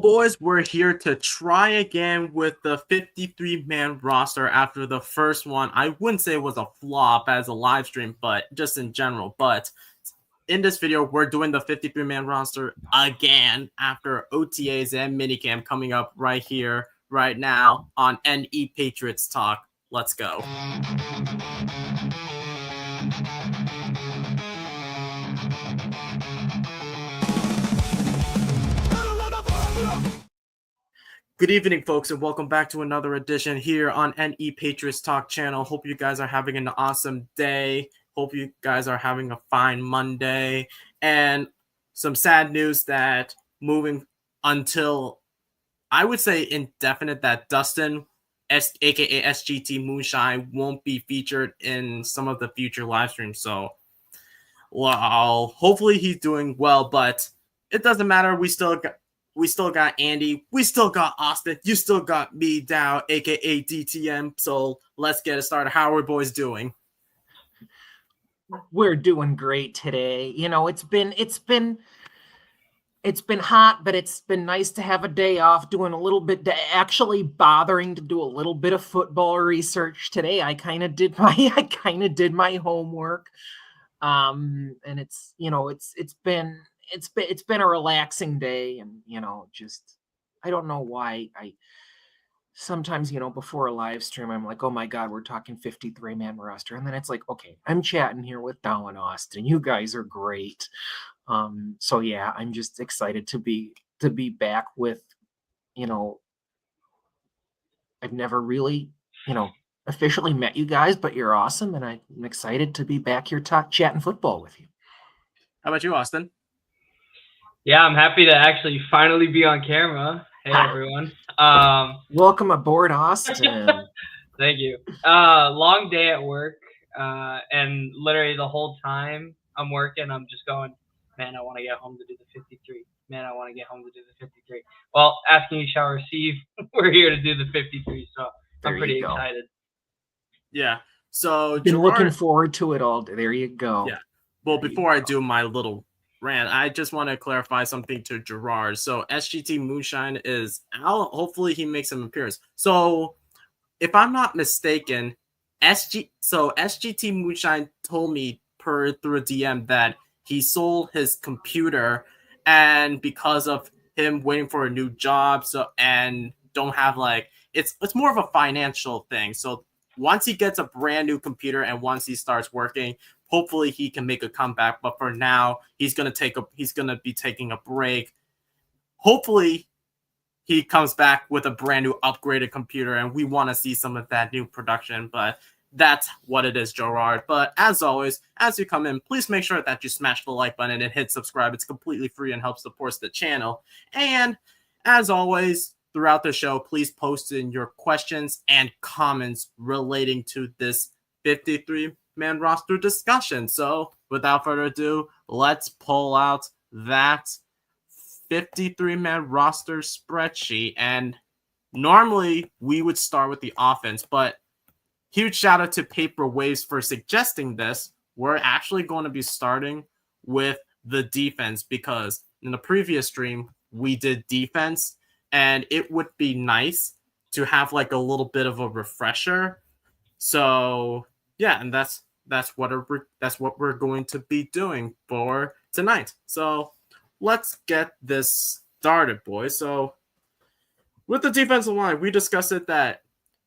boys, we're here to try again with the 53-man roster after the first one. I wouldn't say it was a flop as a live stream, but just in general. But in this video, we're doing the 53-man roster again after OTAs and minicamp coming up right here, right now on NE Patriots Talk. Let's go. Good evening, folks, and welcome back to another edition here on NE Patriots Talk channel. Hope you guys are having an awesome day. Hope you guys are having a fine Monday. And some sad news that moving until, I would say, indefinite, that Dustin, aka SGT Moonshine, won't be featured in some of the future live streams. So, well, hopefully he's doing well, but it doesn't matter. We still got Andy. We still got Austin. You still got me, Dow, aka DTM. So let's get it started. How are we boys doing? We're doing great today. You know, it's been hot, but it's been nice to have a day off, doing a little bit, actually bothering to do a little bit of football research today. I kind of did my homework. And it's been a relaxing day, and just I don't know why I sometimes before a live stream I'm like, oh my god, we're talking 53-man roster, and then it's like, okay, I'm chatting here with Dow and Austin. You guys are great. So yeah, I'm just excited to be back with, I've never really officially met you guys, but you're awesome, and I'm excited to be back here chatting football with you. How about you, Austin? Yeah, I'm happy to actually finally be on camera. Hey, everyone. Welcome aboard, Austin. Thank you. Long day at work, and literally the whole time I'm working, I'm just going, man, I want to get home to do the 53. Man, I want to get home to do the 53. Well, asking you shall receive. We're here to do the 53, so I'm pretty excited. Yeah. So been looking forward to it all. There you go. Yeah. Well, before I do my little rant, I just want to clarify something to Gerard. So SGT Moonshine is out. Hopefully he makes an appearance. So if I'm not mistaken, SGT Moonshine told me through a DM that he sold his computer, and because of him waiting for a new job, and don't have it's more of a financial thing. So once he gets a brand new computer and once he starts working, hopefully he can make a comeback. But for now, he's gonna be taking a break. Hopefully he comes back with a brand new upgraded computer, and we want to see some of that new production. But that's what it is, Gerard. But as always, as you come in, please make sure that you smash the like button and hit subscribe. It's completely free and helps support the channel. And as always, throughout the show, please post in your questions and comments relating to this 53-man roster discussion. So without further ado, let's pull out that 53-man roster spreadsheet. And normally we would start with the offense, but huge shout out to Paper Waves for suggesting this. We're actually going to be starting with the defense because in the previous stream we did defense, and it would be nice to have a little bit of a refresher. So yeah, and that's what we're going to be doing for tonight. So let's get this started, boys. So with the defensive line, we discussed it that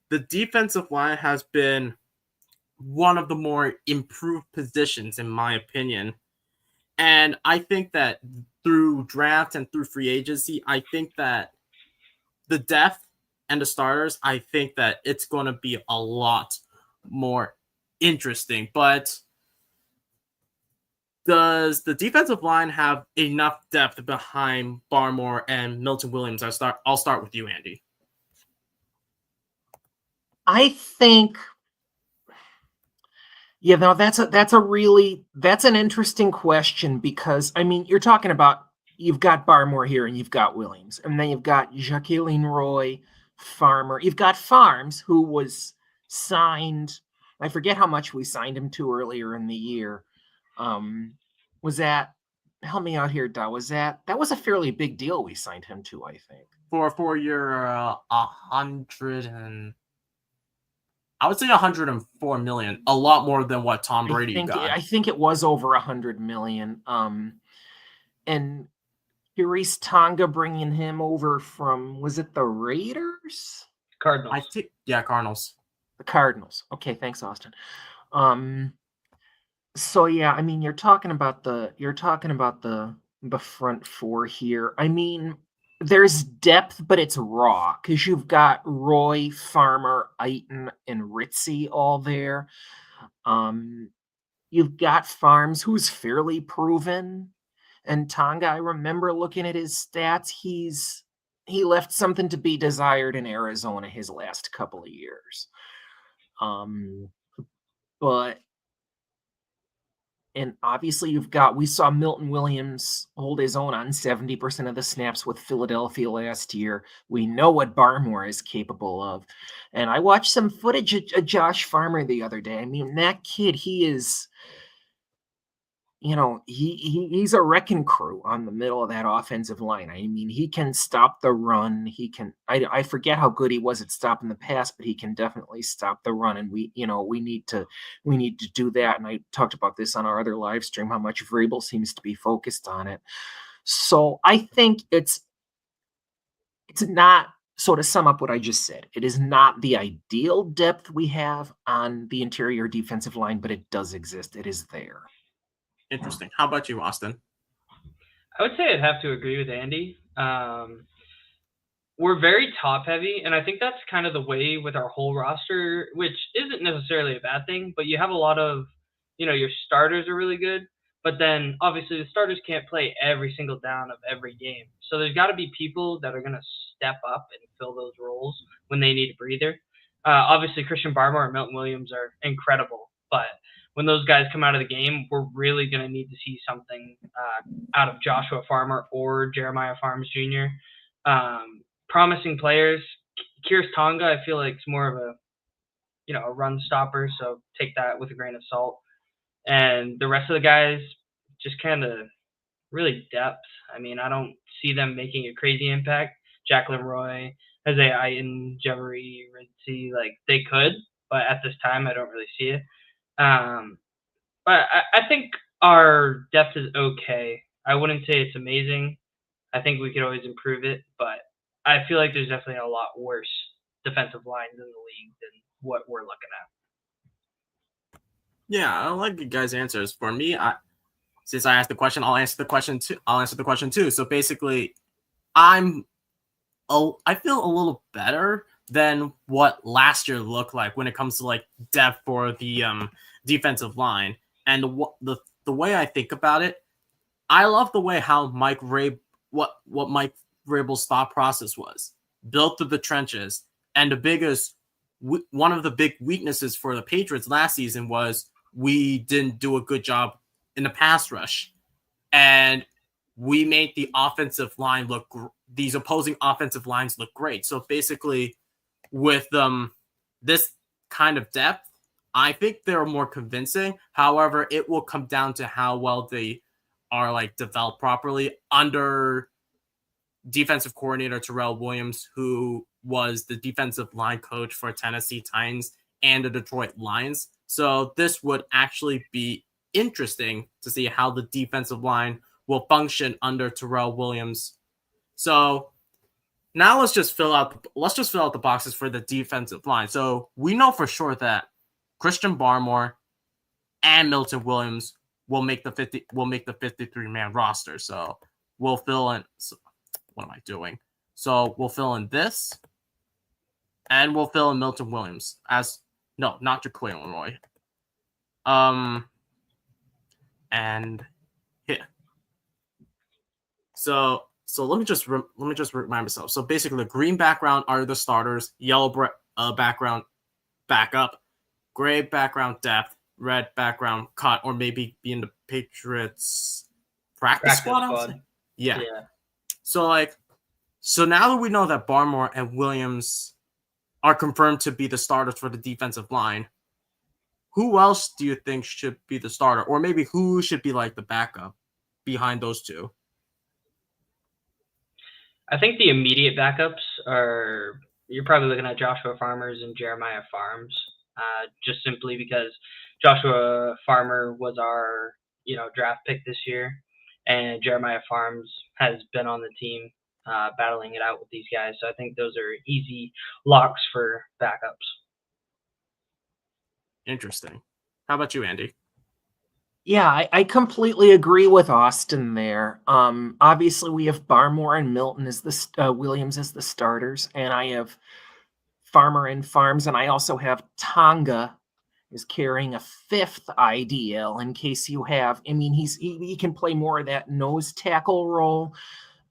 the defensive line has been one of the more improved positions, in my opinion. And I think that through draft and through free agency, I think that the depth and the starters, I think that it's going to be a lot more interesting. But does the defensive line have enough depth behind Barmore and Milton Williams? I'll start with you, Andy. I think, that's an interesting question, because I mean, you're talking about, you've got Barmore here and you've got Williams, and then you've got Jacqueline Roy, Farmer. You've got Farms, who was signed. I forget how much we signed him to earlier in the year. Was that help me out here, Dow. That was a fairly big deal we signed him to, I think. For a 4-year, 104 million, a lot more than what Tom Brady got. I think it was over 100 million. And Maurice Tonga bringing him over from, was it the Raiders? Cardinals. I think, yeah, Cardinals. The Cardinals. Okay, thanks, Austin. So yeah, I mean, you're talking about the front four here. I mean, there's depth, but it's raw because you've got Roy, Farmer, Aiton, and Ritzy all there. You've got Farms, who's fairly proven, and Tonga. I remember looking at his stats. He left something to be desired in Arizona his last couple of years. But and obviously we saw Milton Williams hold his own on 70% of the snaps with Philadelphia last year. We know what Barmore is capable of. And I watched some footage of Josh Farmer the other day. I mean, that kid, he is, he's a wrecking crew on the middle of that offensive line. I mean, he can stop the run. I forget how good he was at stopping the pass, but he can definitely stop the run. And we need to do that. And I talked about this on our other live stream, how much Vrabel seems to be focused on it. So I think it's not, so to sum up what I just said, it is not the ideal depth we have on the interior defensive line, but it does exist. It is there. Interesting. How about you, Austin? I would say I'd have to agree with Andy. We're very top heavy, and I think that's kind of the way with our whole roster, which isn't necessarily a bad thing, but you have a lot of, your starters are really good, but then obviously the starters can't play every single down of every game. So there's got to be people that are going to step up and fill those roles when they need a breather. Obviously, Christian Barmore and Milton Williams are incredible, but when those guys come out of the game, we're really going to need to see something out of Joshua Farmer or Jeremiah Farms Jr. Promising players. Kearse Tonga, I feel like, is more of a run stopper, so take that with a grain of salt. And the rest of the guys, just kind of really depth. I mean, I don't see them making a crazy impact. Jacqueline Roy, Isaiah Aiton, Jevery, Ritzy, like they could, but at this time, I don't really see it. But I think our depth is okay. I wouldn't say it's amazing. I think we could always improve it, but I feel like there's definitely a lot worse defensive lines in the league than what we're looking at. Yeah, I like you guys' answers. For me, since I asked the question, I'll answer the question too. So basically, I feel a little better than what last year looked like when it comes to like depth for the defensive line. And the way I think about it, I love the way how Mike Vrabel's thought process was built through the trenches. And one of the big weaknesses for the Patriots last season was we didn't do a good job in the pass rush, and we made the offensive line these opposing offensive lines look great. So basically, with this kind of depth, I think they're more convincing. However, it will come down to how well they are like developed properly under defensive coordinator Terrell Williams, who was the defensive line coach for Tennessee Titans and the Detroit Lions. So this would actually be interesting to see how the defensive line will function under Terrell Williams. So now let's just fill out the boxes for the defensive line. So we know for sure that Christian Barmore and Milton Williams will make the 53-man roster. So we'll fill in. What am I doing? So we'll fill in this, and we'll fill in Milton Williams not Jaquan Roy. And here. So let me just remind myself. So basically, the green background are the starters, yellow background backup, gray background depth, red background cut, or maybe be in the Patriots practice squad. Yeah. So now that we know that Barmore and Williams are confirmed to be the starters for the defensive line, who else do you think should be the starter? Or maybe who should be like the backup? behind those two? I think the immediate backups are you're probably looking at Joshua Farmers and Jeremiah Farms, just simply because Joshua Farmer was our draft pick this year, and Jeremiah Farms has been on the team battling it out with these guys. So I think those are easy locks for backups. Interesting. How about you, Andy? Yeah, I completely agree with Austin there. Obviously, we have Barmore and Milton as the Williams as the starters, and I have Farmer and Farms, and I also have Tonga is carrying a fifth IDL in case you have. I mean, he can play more of that nose tackle role.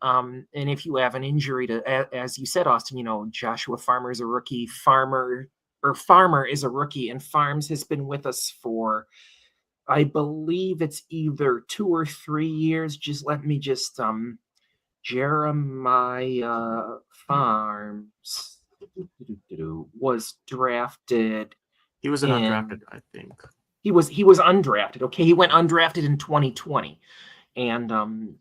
And if you have an injury to, as you said, Austin, Joshua Farmer is a rookie. Farmer is a rookie, and Farms has been with us for, I believe it's either 2 or 3 years. Jeremiah Farms was drafted. He was an undrafted, I think. He was undrafted. Okay, he went undrafted in 2020, and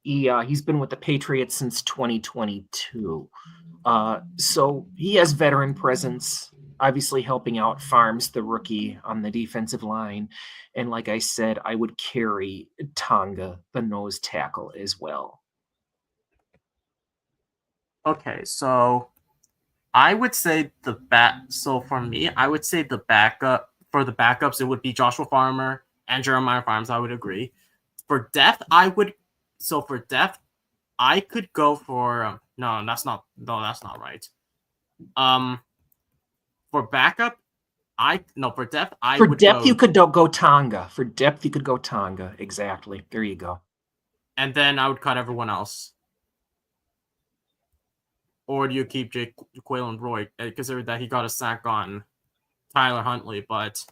he's been with the Patriots since 2022. So he has veteran presence, obviously helping out Farms, the rookie, on the defensive line. And like I said, I would carry Tonga, the nose tackle, as well. Okay, so I would say So for me, I would say the backups, it would be Joshua Farmer and Jeremiah Farms. I would agree. For depth, I could go for no, that's not right. For backup, for depth, you could go Tonga. For depth, you could go Tonga. Exactly. There you go. And then I would cut everyone else. Or do you keep Jaquelin Roy, considering that he got a sack on Tyler Huntley? But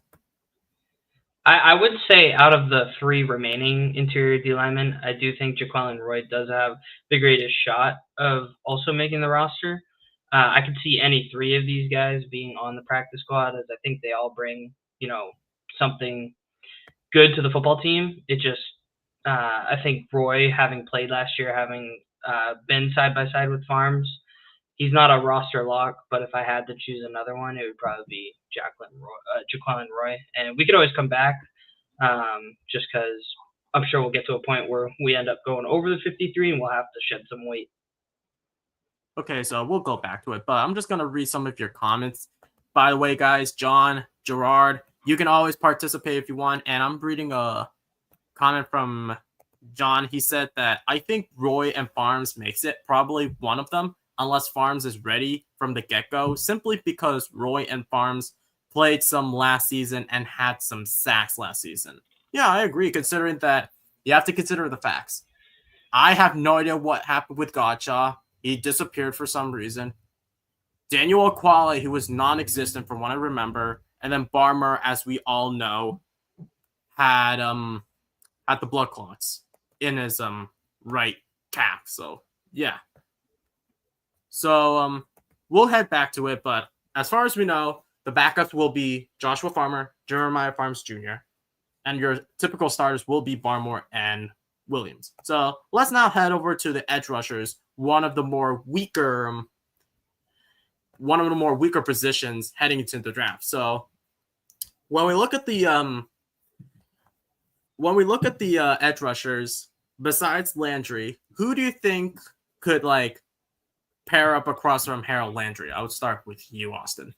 I would say out of the 3 remaining interior D linemen, I do think Jaquelin Roy does have the greatest shot of also making the roster. I could see any 3 of these guys being on the practice squad, as I think they all bring, something good to the football team. It just, I think Roy, having played last year, having been side by side with Farms, he's not a roster lock. But if I had to choose another one, it would probably be Jaquelin Roy. And we could always come back, just because I'm sure we'll get to a point where we end up going over the 53 and we'll have to shed some weight. Okay, so we'll go back to it, but I'm just going to read some of your comments. By the way, guys, John, Gerard, you can always participate if you want, and I'm reading a comment from John. He said that I think Roy and Farms makes it, probably one of them, unless Farms is ready from the get-go, simply because Roy and Farms played some last season and had some sacks last season. Yeah, I agree, considering that you have to consider the facts. I have no idea what happened with Gottschall. He disappeared for some reason. Daniel Aquale, he was non-existent from what I remember. And then Barmer, as we all know, had the blood clots in his right calf. So yeah. So we'll head back to it, but as far as we know, the backups will be Joshua Farmer, Jeremiah Farms Jr., and your typical starters will be Barmore and Williams. So let's now head over to the edge rushers, one of the more weaker positions heading into the draft. So when we look at the edge rushers, besides Landry, who do you think could pair up across from Harold Landry? I would start with you, Austin.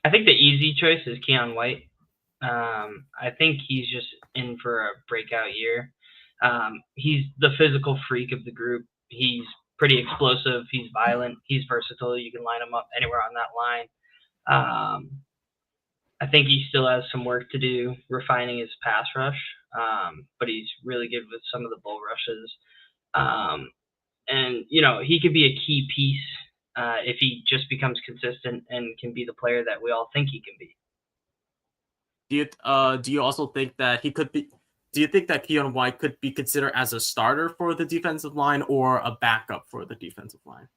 I think the easy choice is Keon White. I think he's just in for a breakout year. He's the physical freak of the group. He's pretty explosive. He's violent. He's versatile. You can line him up anywhere on that line. I think he still has some work to do refining his pass rush, but he's really good with some of the bull rushes. And, he could be a key piece if he just becomes consistent and can be the player that we all think he can be. Do you also think that he could be? Do you think that Keon White could be considered as a starter for the defensive line or a backup for the defensive line?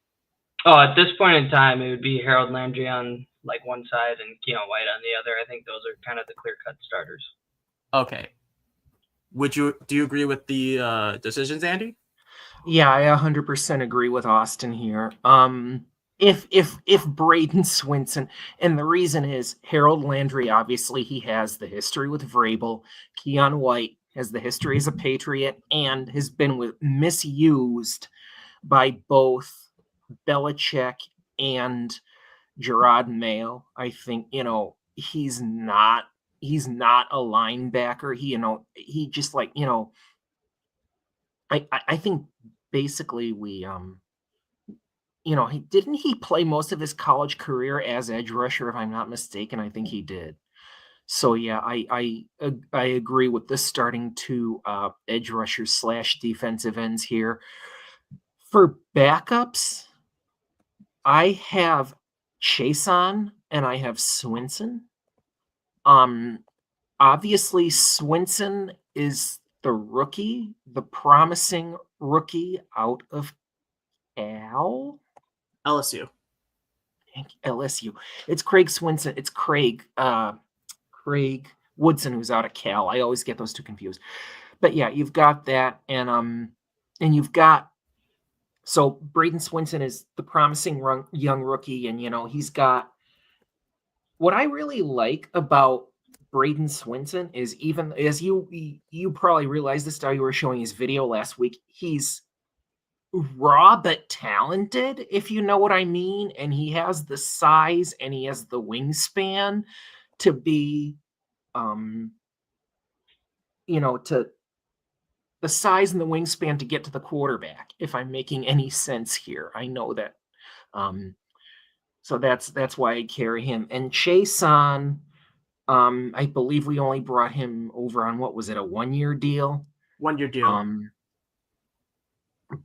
Oh, at this point in time, it would be Harold Landry on one side and Keon White on the other. I think those are kind of the clear-cut starters. Okay. Do you agree with the decisions, Andy? Yeah, I 100% agree with Austin here. If Braden Swinson, and the reason is Harold Landry, obviously he has the history with Vrabel. Keon White has the history as a Patriot and has been misused by both Belichick and Gerard Mayo. I think he's not a linebacker. He just like I think basically didn't he play most of his college career as edge rusher, if I'm not mistaken? I think he did. So yeah, I agree with the starting two edge rushers slash defensive ends here. For backups, I have Chason and I have Swinson. Um, Obviously Swinson is the rookie, the promising rookie out of Cal. LSU. LSU. It's Craig Swinson. It's Craig Woodson who's out of Cal. I always get those two confused. But yeah, you've got that, and you've got so Braden Swinson is the promising young rookie, and he's got what I really like about Braden Swinson is, even as you probably realized this, you were showing his video last week. He's raw but talented, if you know what I mean, and he has the size and he has the wingspan to be to the size and the wingspan to get to the quarterback, if I'm making any sense here. I know that so that's why I carry him. And Chason, I believe we only brought him over on, what was it, a 1-year deal? 1-year deal.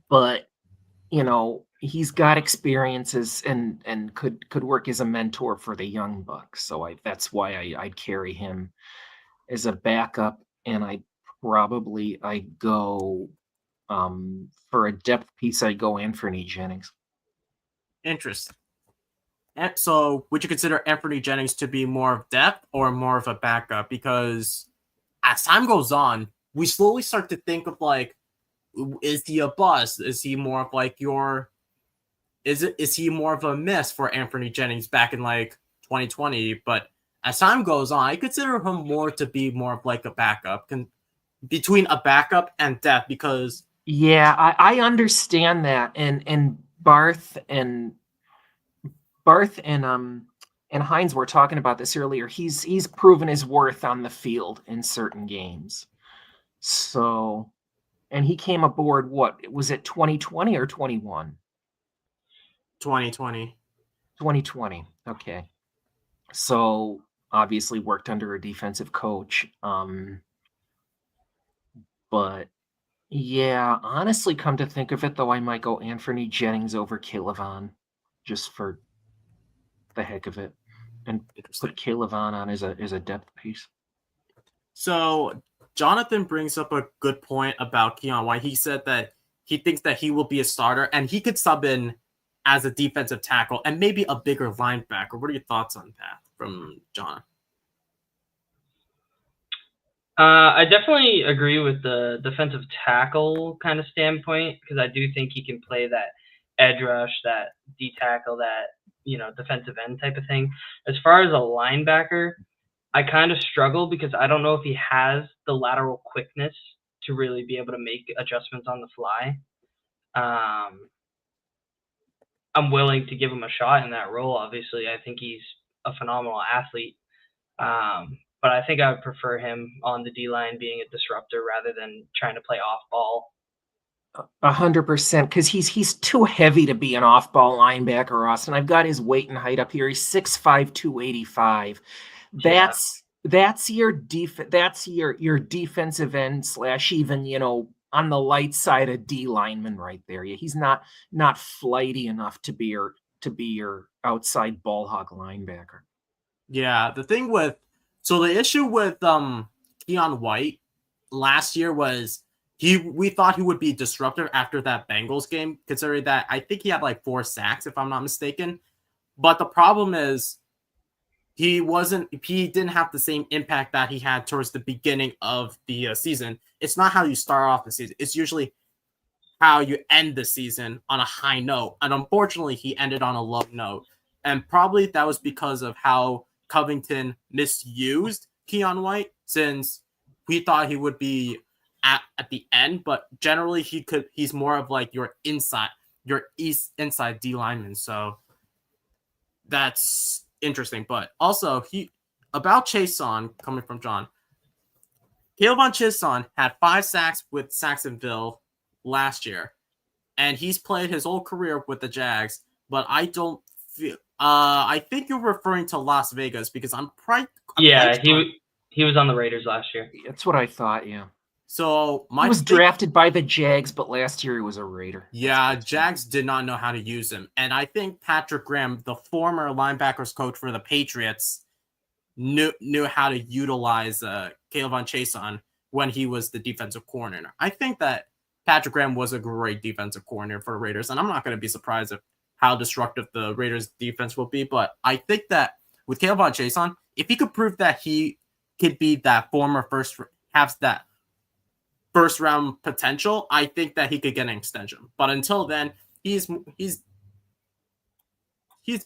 But he's got experiences and could work as a mentor for the young bucks. So that's why I'd carry him as a backup, and I'd go for a depth piece. I'd go Anthony Jennings. Interesting. So would you consider Anthony Jennings to be more of depth or more of a backup? Because as time goes on, we slowly start to think of like, is he a bust? Is he more of like is he more of a miss for Anthony Jennings back in like 2020? But as time goes on, I consider him more to be more of like a backup, between a backup and depth, because I understand that, and Barth and Hines were talking about this earlier. He's proven his worth on the field in certain games. So, and he came aboard, what was it, 2020 or 21? 2020. 2020. Okay. So obviously worked under a defensive coach. But yeah, honestly, come to think of it, though, I might go Anthony Jennings over Calevon just for the heck of it, and put Calevon on as a depth piece. So Jonathan brings up a good point about Keon White. He said that he thinks that he will be a starter and he could sub in as a defensive tackle and maybe a bigger linebacker. What are your thoughts on that from John? I definitely agree with the defensive tackle kind of standpoint, because I do think he can play that edge rush, that D tackle, that defensive end type of thing. As far as a linebacker, I kind of struggle because I don't know if he has the lateral quickness to really be able to make adjustments on the fly. I'm willing to give him a shot in that role. Obviously, I think he's a phenomenal athlete. But I think I would prefer him on the D-line being a disruptor rather than trying to play off-ball. 100%, because he's too heavy to be an off-ball linebacker, Austin. I've got his weight and height up here. He's 6'5", 285. That's your defensive end slash even, on the light side, a D lineman right there. He's not flighty enough to be your outside ball hawk linebacker. Yeah, the issue with Keon White last year was we thought he would be disruptive after that Bengals game, considering that I think he had like 4 sacks, if I'm not mistaken. But the problem is he didn't have the same impact that he had towards the beginning of the season. It's not how you start off the season. It's usually how you end the season on a high note. And unfortunately, he ended on a low note. And probably that was because of how Covington misused Keon White, since we thought he would be at the end, but generally he's more of like your inside D lineman. So that's interesting. But also about Chason, coming from John, Kayvon Chason had 5 sacks with Saxonville last year, and he's played his whole career with the Jags. But I don't feel. I think you're referring to Las Vegas, because he was on the Raiders last year. That's what I thought. Yeah. So he was drafted by the Jags, but last year he was a Raider. Yeah, Jags did not know how to use him. And I think Patrick Graham, the former linebackers coach for the Patriots, knew how to utilize Kayvon Chason when he was the defensive coordinator. I think that Patrick Graham was a great defensive coordinator for the Raiders, and I'm not going to be surprised at how destructive the Raiders defense will be. But I think that with Kayvon Chason, if he could prove that he could be that first round potential, I think that he could get an extension. But until then, he's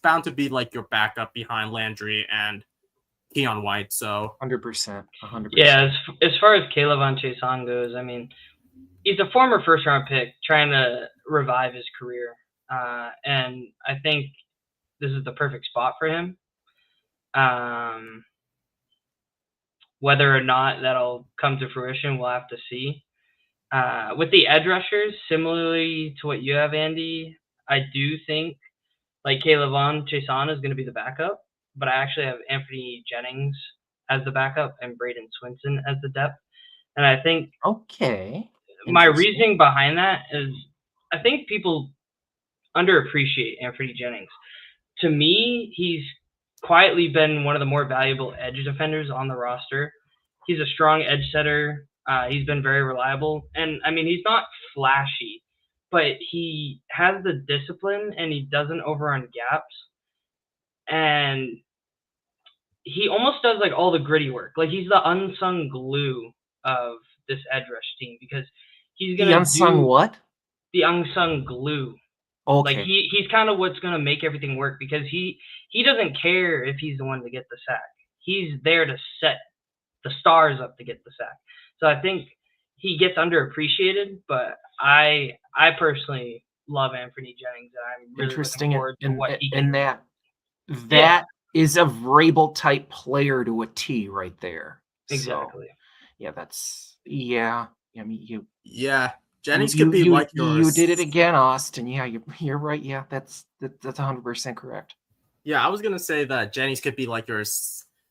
bound to be like your backup behind Landry and Keon White. So 100%. Yeah, as far as Kayvon Chason goes, I mean, he's a former first round pick trying to revive his career, and I think this is the perfect spot for him. Whether or not that'll come to fruition, we'll have to see. With the edge rushers, similarly to what you have, Andy, I do think like Kayvon Chason is going to be the backup, but I actually have Anthony Jennings as the backup and Braden Swinson as the depth. And I think my reasoning behind that is I think people underappreciate Anthony Jennings. To me, he's quietly been one of the more valuable edge defenders on the roster. He's a strong edge setter. He's been very reliable. And, I mean, he's not flashy, but he has the discipline and he doesn't overrun gaps. And he almost does, like, all the gritty work. Like, he's the unsung glue of this edge rush team because he's going to The unsung what? The unsung glue. Okay. Like, he's kind of what's going to make everything work because he doesn't care if he's the one to get the sack. He's there to set the stars up to get the sack. So I think he gets underappreciated, but I personally love Anthony Jennings, and I'm really looking forward to what he can do. And that is a Vrabel type player to a T right there. Exactly. So, I mean, Jennings could be like yours. You did it again, Austin. Yeah, you're right. Yeah, that's 100% correct. Yeah, I was gonna say that Jennings could be like your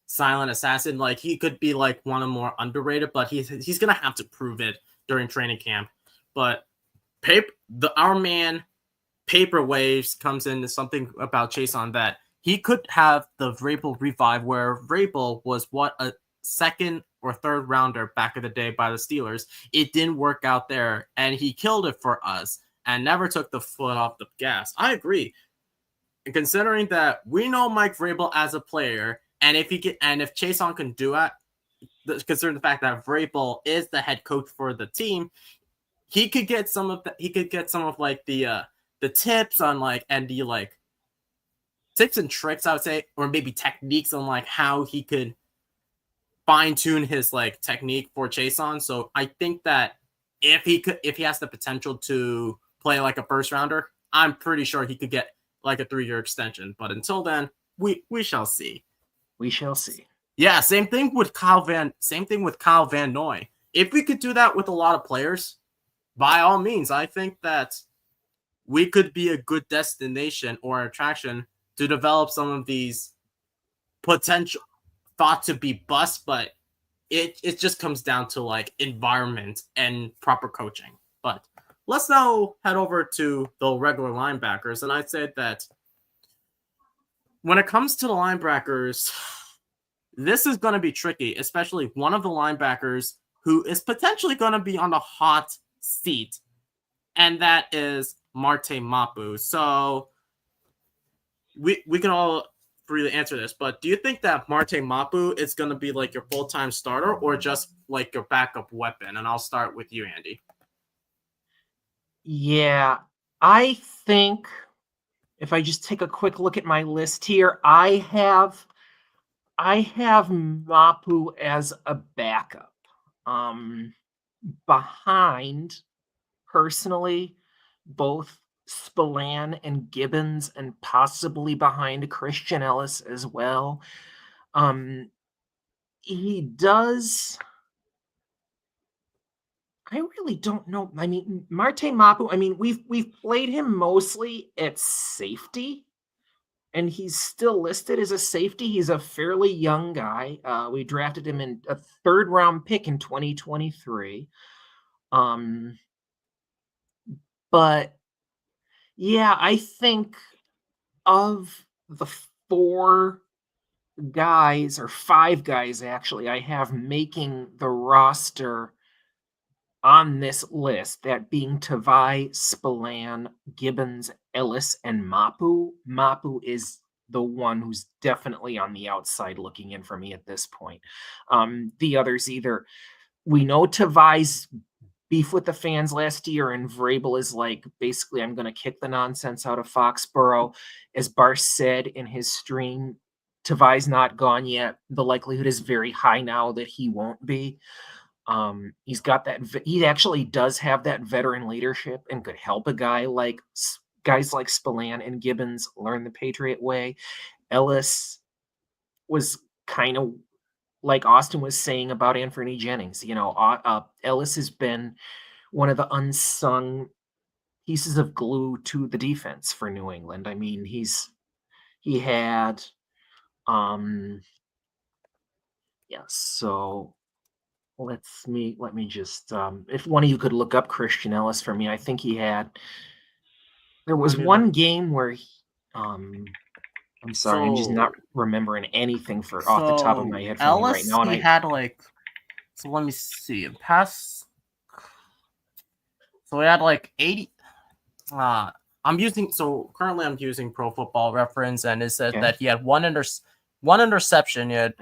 silent assassin. Like he could be like one of more underrated, but he's gonna have to prove it during training camp. But our man Paper Waves comes into something about Chason that he could have the Vrabel revive, where Vrabel was a second or third rounder back in the day by the Steelers. It didn't work out there, and he killed it for us and never took the foot off the gas. I agree. And considering that we know Mike Vrabel as a player, and if Chason can do it, considering the fact that Vrabel is the head coach for the team, he could get some of the tips on the tips and tricks, I would say, or maybe techniques on like how he could fine-tune his like technique for Chason. So I think that if he has the potential to play like a first rounder, I'm pretty sure he could get like a 3-year extension. But until then, we shall see. We shall see. Yeah, same thing with Kyle Van Noy. If we could do that with a lot of players, by all means, I think that we could be a good destination or attraction to develop some of these potential thought to be bust, but it just comes down to like environment and proper coaching. But let's now head over to the regular linebackers. And I'd say that when it comes to the linebackers, this is going to be tricky, especially one of the linebackers who is potentially going to be on the hot seat, and that is Marte Mapu. So we can all for you to answer this, but do you think that Marte Mapu is going to be like your full-time starter or just like your backup weapon? And I'll start with you, Andy. Yeah, I think if I just take a quick look at my list here, I have Mapu as a backup. Behind, personally, both Spillane and Gibbons, and possibly behind Christian Ellis as well. He does. I really don't know. I mean, Marte Mapu. I mean, we've played him mostly at safety, and he's still listed as a safety. He's a fairly young guy. We drafted him in a 3rd-round pick in 2023. But yeah, I think of the 4 guys, or 5 guys actually, I have making the roster on this list, that being Tavai, Spillane, Gibbons, Ellis, and Mapu. Mapu is the one who's definitely on the outside looking in for me at this point. The others, either we know Tavai's beef with the fans last year, and Vrabel is like, basically, I'm going to kick the nonsense out of Foxborough. As Bar said in his stream, Tavai's not gone yet. The likelihood is very high now that he won't be. He's got that. He actually does have that veteran leadership and could help a guy like guys like Spillane and Gibbons learn the Patriot way. Ellis was kind of like Austin was saying about Anthony Jennings. Ellis has been one of the unsung pieces of glue to the defense for New England. I mean, he had, so let me just, if one of you could look up Christian Ellis for me. I think there was one game where I'm sorry, I'm just not remembering anything off the top of my head from right now. And he had like, so let me see, so he had like 80. Currently I'm using Pro Football Reference, and it said that he had one interception.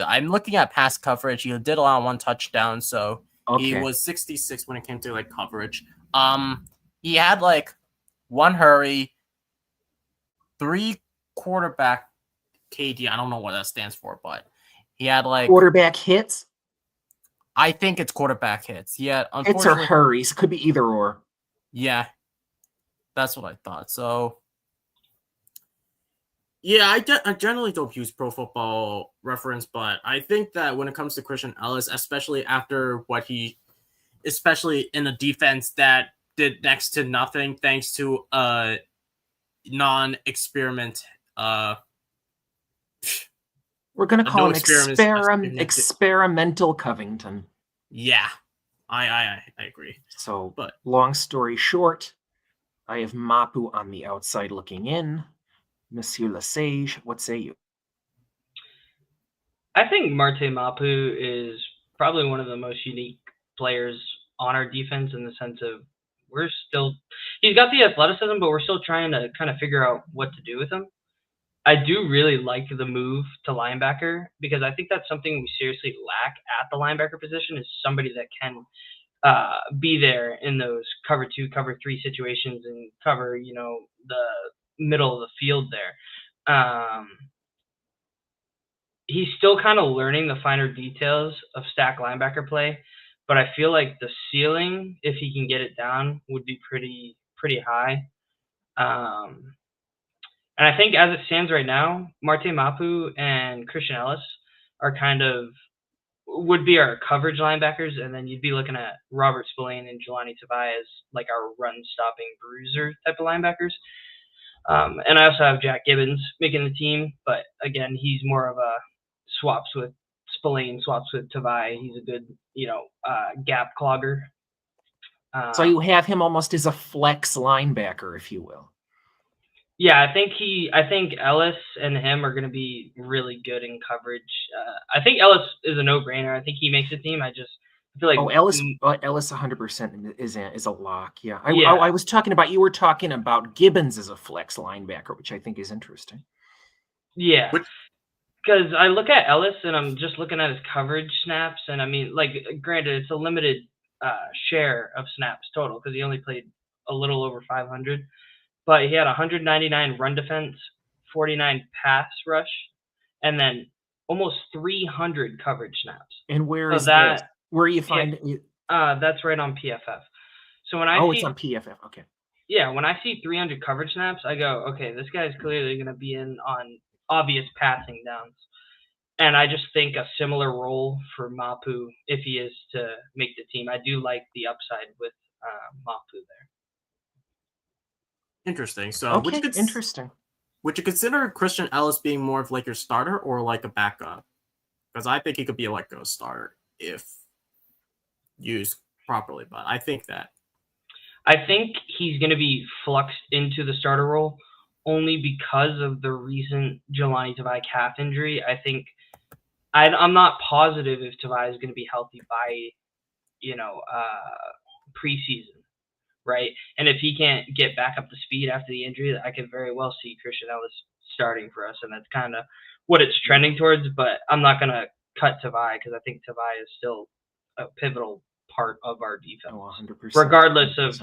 I'm looking at pass coverage. He did allow 1 touchdown, so he was 66 when it came to like coverage. He had like 1 hurry, 3 quarterback KD. I don't know what that stands for, but he had like quarterback hits. I think it's quarterback hits. Yeah, hits or hurries. Could be either or. Yeah, that's what I thought. So. Yeah, I generally don't use Pro Football Reference, but I think that when it comes to Christian Ellis, especially after especially in a defense that did next to nothing thanks to a non-experiment. We're going to call him experimental Covington. Yeah, I agree. So, but long story short, I have Mapu on the outside looking in. Monsieur Lesage, what say you? I think Marte Mapu is probably one of the most unique players on our defense, in the sense of he's got the athleticism, but we're still trying to kind of figure out what to do with him. I do really like the move to linebacker, because I think that's something we seriously lack at the linebacker position, is somebody that can be there in those cover 2, cover 3 situations and cover, the middle of the field there. He's still kind of learning the finer details of stack linebacker play, but I feel like the ceiling, if he can get it down, would be pretty high. And I think as it stands right now, Marte Mapu and Christian Ellis would be our coverage linebackers, and then you'd be looking at Robert Spillane and Jelani Tavai as like our run-stopping bruiser type of linebackers. And I also have Jack Gibbons making the team, but again, he's more of a swaps with Spillane, swaps with Tavai. He's a good, gap clogger. So you have him almost as a flex linebacker, if you will. Yeah, I think Ellis and him are going to be really good in coverage. I think Ellis is a no-brainer. I think he makes the team. I feel like Ellis 100% is a lock. Yeah. I was talking about, you were talking about Gibbons as a flex linebacker, which I think is interesting. Yeah. Which, Because I look at Ellis and I'm just looking at his coverage snaps, and I mean, like, granted, it's a limited share of snaps total because he only played a little over 500, but he had 199 run defense, 49 pass rush, and then almost 300 coverage snaps. And where So is that, this? Where you find it? that's right on PFF. So when I Oh, see, it's on PFF. Okay. yeah, when I see 300 coverage snaps, I go, okay, this guy's clearly going to be in on obvious passing downs. And I just think a similar role for Mapu if he is to make the team. I do like the upside with Mapu there. interesting. So, Okay, interesting. would you consider Christian Ellis being more of like your starter or like a backup? Because I think he could be like a starter if used properly. But I think he's going to be fluxed into the starter role only because of the recent Jelani Tavai calf injury. I think I'm not positive if Tavai is going to be healthy by, preseason, right? And if he can't get back up to speed after the injury, I could very well see Christian Ellis starting for us, and that's kind of what it's trending towards. But I'm not going to cut Tavai because I think Tavai is still a pivotal part of our defense, 100%. regardless of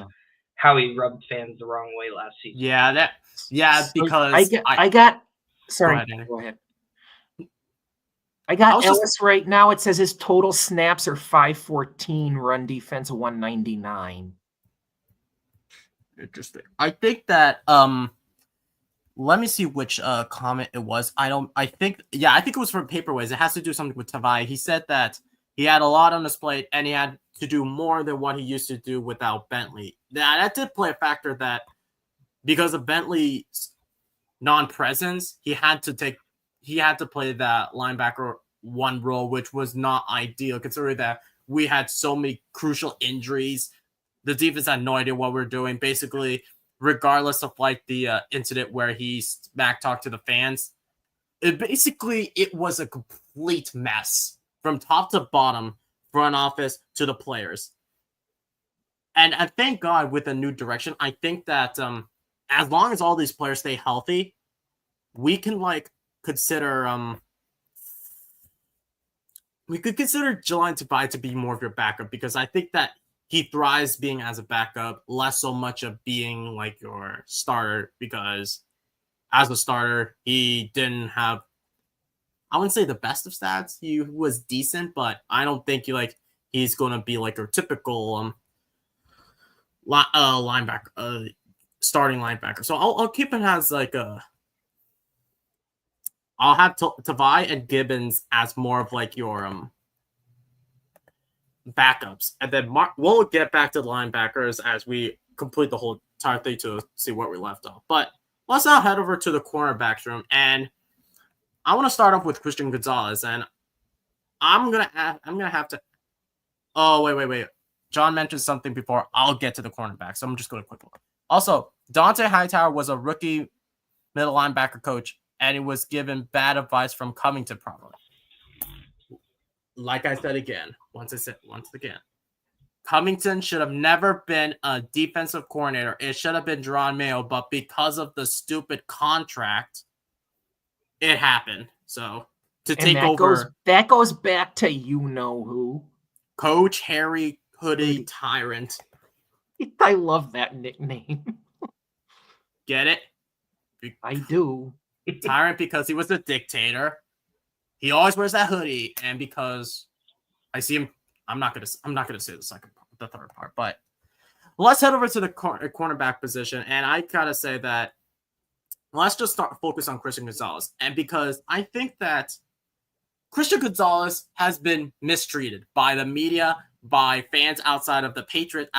how he rubbed fans the wrong way last season. because I got. Sorry, go ahead. I got Ellis right now. It says his total snaps are 514, run defense 199. Interesting. I think that let me see which comment it was. I think it was from Paperways. It has to do something with Tavai. He said that he had a lot on his plate and he had to do more than what he used to do without Bentley. That did play a factor that because of Bentley's non-presence, he had to play that linebacker one role, which was not ideal considering that we had so many crucial injuries. The defense had no idea what we were doing. Basically, regardless of like the incident where he smack talked to the fans, it was a complete mess from top to bottom, front office to the players. And thank God with a new direction, I think that as long as all these players stay healthy, we can like consider we could consider Jelani Tavai to be more of your backup because I think that he thrives being as a backup, less so much of being like your starter because as a starter, he didn't have, I wouldn't say the best of stats. He was decent, but I don't think he's going to be like your typical linebacker, starting linebacker. So I'll keep him as like I'll have Tavai and Gibbons as more of like your backups, and then we'll get back to the linebackers as we complete the whole entire thing to see where we left off. But let's now head over to the cornerbacks room, and I want to start off with Christian Gonzalez, and I'm gonna have to. Oh wait. John mentioned something before. I'll get to the cornerback, so I'm just going to quickly. Also, Dante Hightower was a rookie middle linebacker coach, and he was given bad advice from Covington probably. Like I said once again, Covington should have never been a defensive coordinator. It should have been Jerron Mayo, but because of the stupid contract, it happened. So that goes back to who, Coach Harry Hoodie Tyrant. I love that nickname. Get it? I do. Tyrant because he was a dictator. He always wears that hoodie, and because I see him, I'm not gonna say the third part. But let's head over to the cornerback position, and I gotta say that let's just focus on Christian Gonzalez, and because I think that Christian Gonzalez has been mistreated by the media, by fans outside of the Patriots,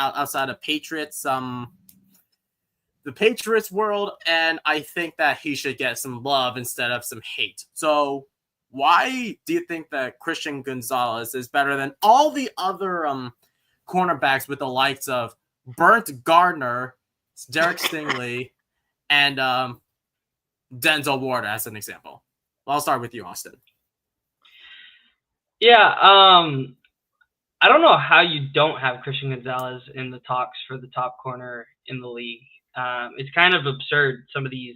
the Patriots world, and I think that he should get some love instead of some hate. So why do you think that Christian Gonzalez is better than all the other cornerbacks with the likes of Burnt Gardner, Derek Stingley, and Denzel Ward as an example? Well, I'll start with you, Austin. Yeah, I don't know how you don't have Christian Gonzalez in the talks for the top corner in the league. It's kind of absurd, some of these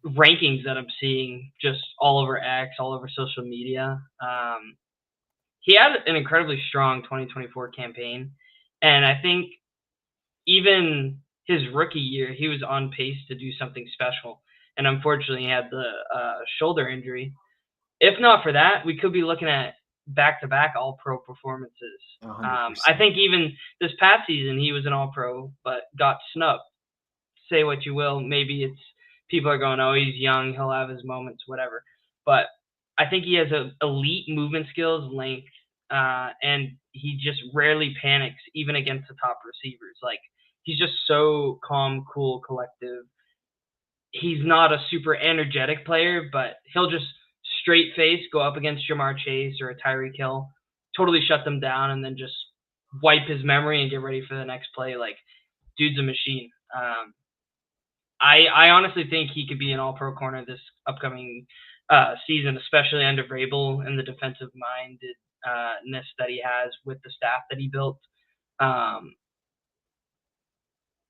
rankings that I'm seeing just all over X, all over social media. He had an incredibly strong 2024 campaign, and I think even his rookie year, he was on pace to do something special. And unfortunately, he had the shoulder injury. If not for that, we could be looking at back-to-back All-Pro performances. 100%. I think even this past season, he was an All-Pro, but got snubbed. Say what you will, maybe it's people are going, oh, he's young, he'll have his moments, whatever. But I think he has elite movement skills, length, and he just rarely panics, even against the top receivers. Like, he's just so calm, cool, collective. He's not a super energetic player, but he'll just straight face go up against Jamar Chase or a Tyreek Hill, totally shut them down, and then just wipe his memory and get ready for the next play. Like, dude's a machine. I honestly think he could be an All-Pro corner this upcoming season, especially under Vrabel and the defensive mindedness that he has with the staff that he built.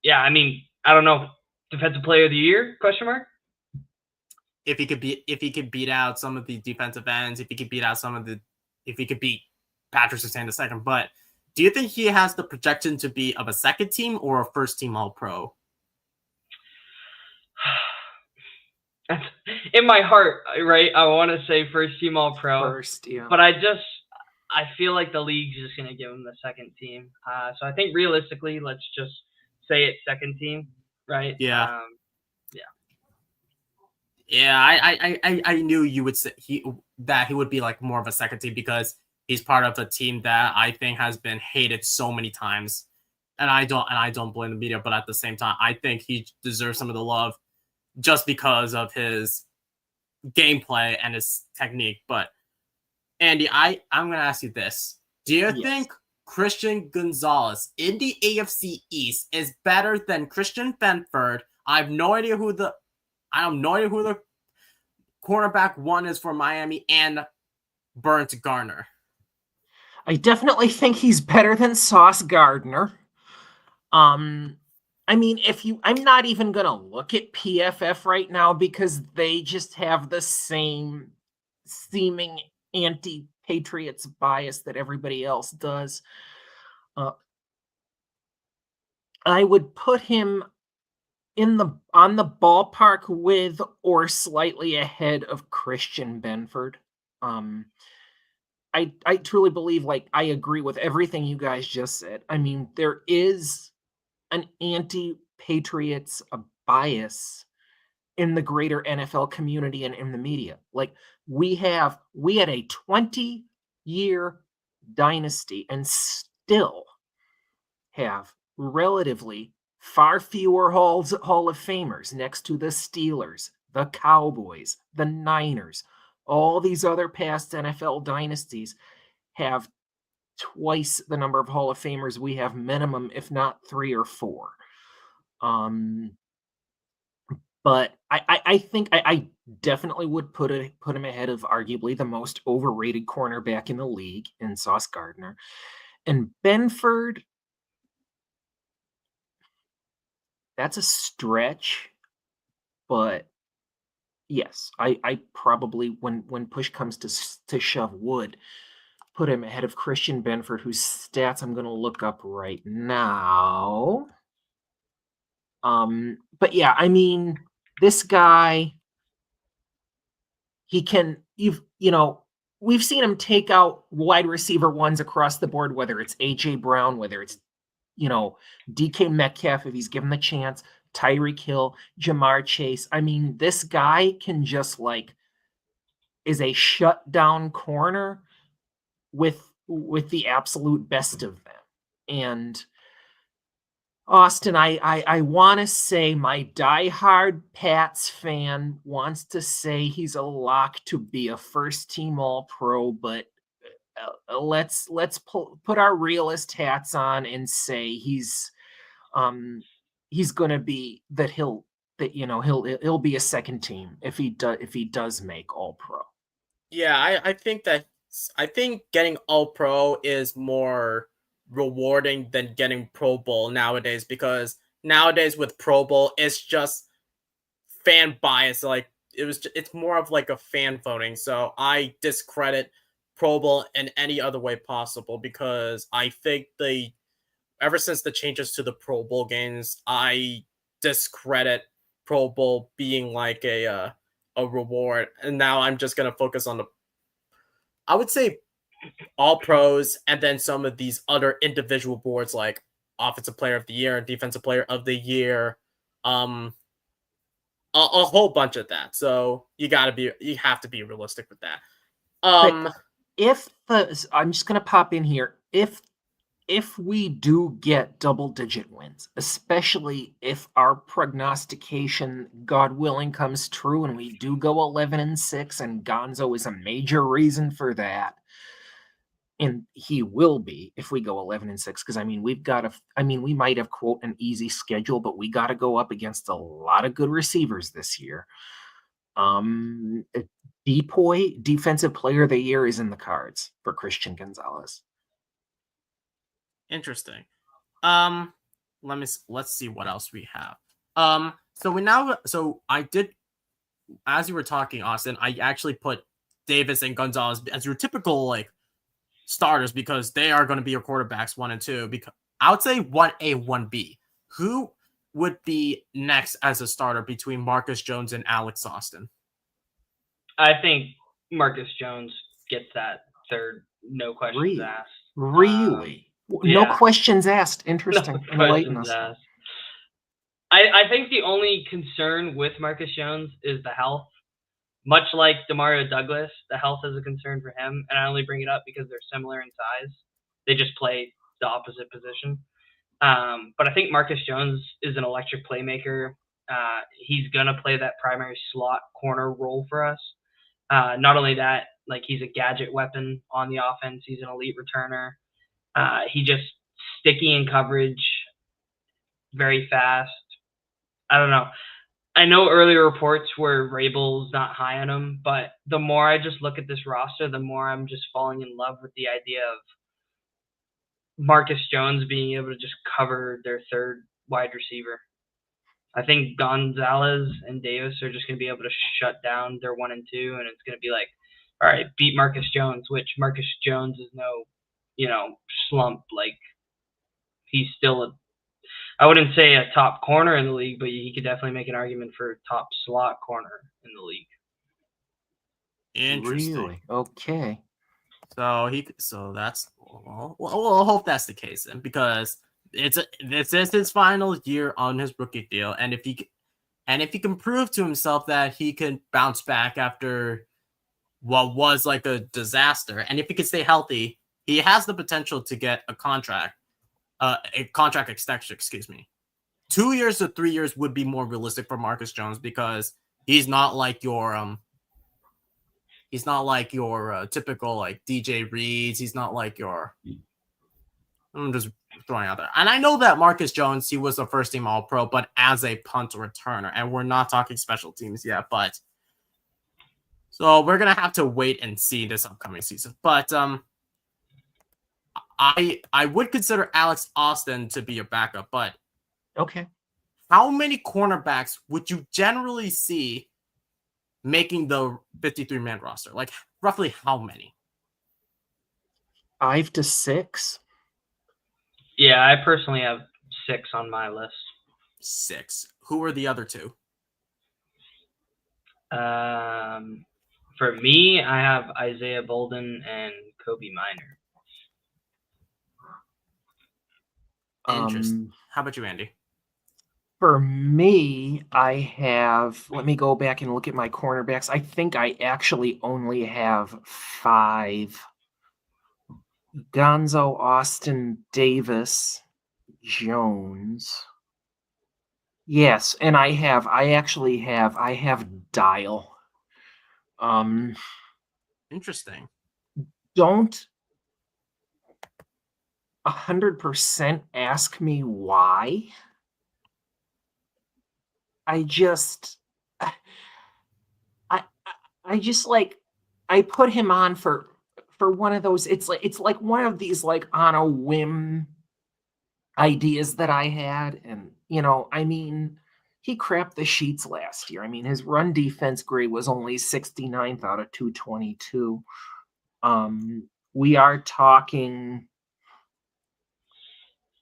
Yeah, I mean, I don't know. Defensive Player of the Year? Question mark. If he could beat out some of the defensive ends, if he could beat Patrick Surtain II. But do you think he has the projection to be of a second team or a first team All-Pro? In my heart, right, I want to say first team All-Pro. First, yeah. But I feel like the league's just going to give him the second team. So I think realistically, let's just say it's second team, right? Yeah. I knew you would say he would be like more of a second team because he's part of a team that I think has been hated so many times. And I don't blame the media, but at the same time, I think he deserves some of the love just because of his gameplay and his technique. But Andy, I'm going to ask you this. Do you think Christian Gonzalez in the AFC East is better than Christian Benford? I have no idea who the cornerback one is for Miami, and Burnt Garner. I definitely think he's better than Sauce Gardner. I mean, I'm not even going to look at PFF right now because they just have the same seeming anti-Patriots bias that everybody else does. I would put him on the ballpark with or slightly ahead of Christian Benford. I truly believe, like, I agree with everything you guys just said. I mean, there is an anti-Patriots bias in the greater NFL community and in the media. Like, we had a 20-year dynasty and still have relatively far fewer Hall of Famers next to the Steelers, the Cowboys, the Niners. All these other past NFL dynasties have twice the number of Hall of Famers we have minimum, if not 3 or 4. But I think I definitely would put him ahead of arguably the most overrated cornerback in the league in Sauce Gardner. And Benford, that's a stretch, but yes, I probably, when push comes to shove, would put him ahead of Christian Benford, whose stats I'm going to look up right now. But yeah, I mean, this guy, he can, we've seen him take out wide receiver ones across the board, whether it's AJ Brown, whether it's, DK Metcalf, if he's given the chance, Tyreek Hill, Jamar Chase. I mean, this guy can just is a shutdown corner with the absolute best of them. And Austin, I want to say my diehard Pats fan wants to say he's a lock to be a first team All-Pro, but let's put our realist hats on and say he's going to be that he'll be a second team if he does make All-Pro. Yeah, I think getting All-Pro is more rewarding than getting Pro Bowl nowadays, because nowadays with Pro Bowl it's just fan bias. Like it's more of like a fan voting. So I discredit Pro Bowl in any other way possible because I think ever since the changes to the Pro Bowl games, I discredit Pro Bowl being like a reward, and now I'm just gonna focus on I would say all pros, and then some of these other individual boards like offensive player of the year and defensive player of the year, a whole bunch of that. So you have to be realistic with that. But I'm just gonna pop in here. If we do get double-digit wins, especially if our prognostication, God willing, comes true and we do go 11-6, and Gonzo is a major reason for that, and he will be if we go 11-6, because I mean we might have, quote, an easy schedule, but we got to go up against a lot of good receivers this year. Depoy defensive player of the year is in the cards for Christian Gonzalez. Interesting. Let's see what else we have. So I did, as you were talking, Austin, I actually put Davis and Gonzalez as your typical like starters because they are going to be your quarterbacks 1 and 2. Because I would say 1A, 1B. Who would be next as a starter between Marcus Jones and Alex Austin? I think Marcus Jones gets that third, no questions asked. Really? No questions asked. Interesting. No questions asked. I think the only concern with Marcus Jones is the health. Much like Demario Douglas, the health is a concern for him, and I only bring it up because they're similar in size. They just play the opposite position. But I think Marcus Jones is an electric playmaker. He's going to play that primary slot corner role for us. Not only that, like he's a gadget weapon on the offense. He's an elite returner. He just sticky in coverage, very fast. I don't know. I know earlier reports were Rabel's not high on him, but the more I just look at this roster, the more I'm just falling in love with the idea of Marcus Jones being able to just cover their third wide receiver. I think Gonzalez and Davis are just going to be able to shut down their 1 and 2, and it's going to be like, all right, beat Marcus Jones, which Marcus Jones is no, slump. Like, he's still I wouldn't say a top corner in the league, but he could definitely make an argument for a top slot corner in the league. Interesting. Really? Okay. So that's we'll hope that's the case then, because this is his final year on his rookie deal, and if he can prove to himself that he can bounce back after what was like a disaster, and if he can stay healthy, he has the potential to get a contract extension. Excuse me. 2 years to 3 years would be more realistic for Marcus Jones because he's not like your typical like DJ Reeds. He's not like I'm just throwing out there. And I know that Marcus Jones, he was a first team All Pro, but as a punt returner, and we're not talking special teams yet, but so we're gonna have to wait and see this upcoming season. But I would consider Alex Austin to be your backup, but okay. How many cornerbacks would you generally see making the 53-man roster? Like, roughly how many? 5 to 6. Yeah, I personally have 6 on my list. 6. Who are the other 2? For me, I have Isaiah Bolden and Kobe Minor. Interesting. How about you, Andy? For me, I have, let me go back and look at my cornerbacks. I think I actually only have 5. Gonzo, Austin, Davis, Jones. Yes, and I have Dial. Interesting. Don't 100% ask me why. I just like, I put him on for one of those, it's like one of these like on a whim ideas that I had, and I mean, he crapped the sheets last year. I mean, his run defense grade was only 69th out of 222. We are talking,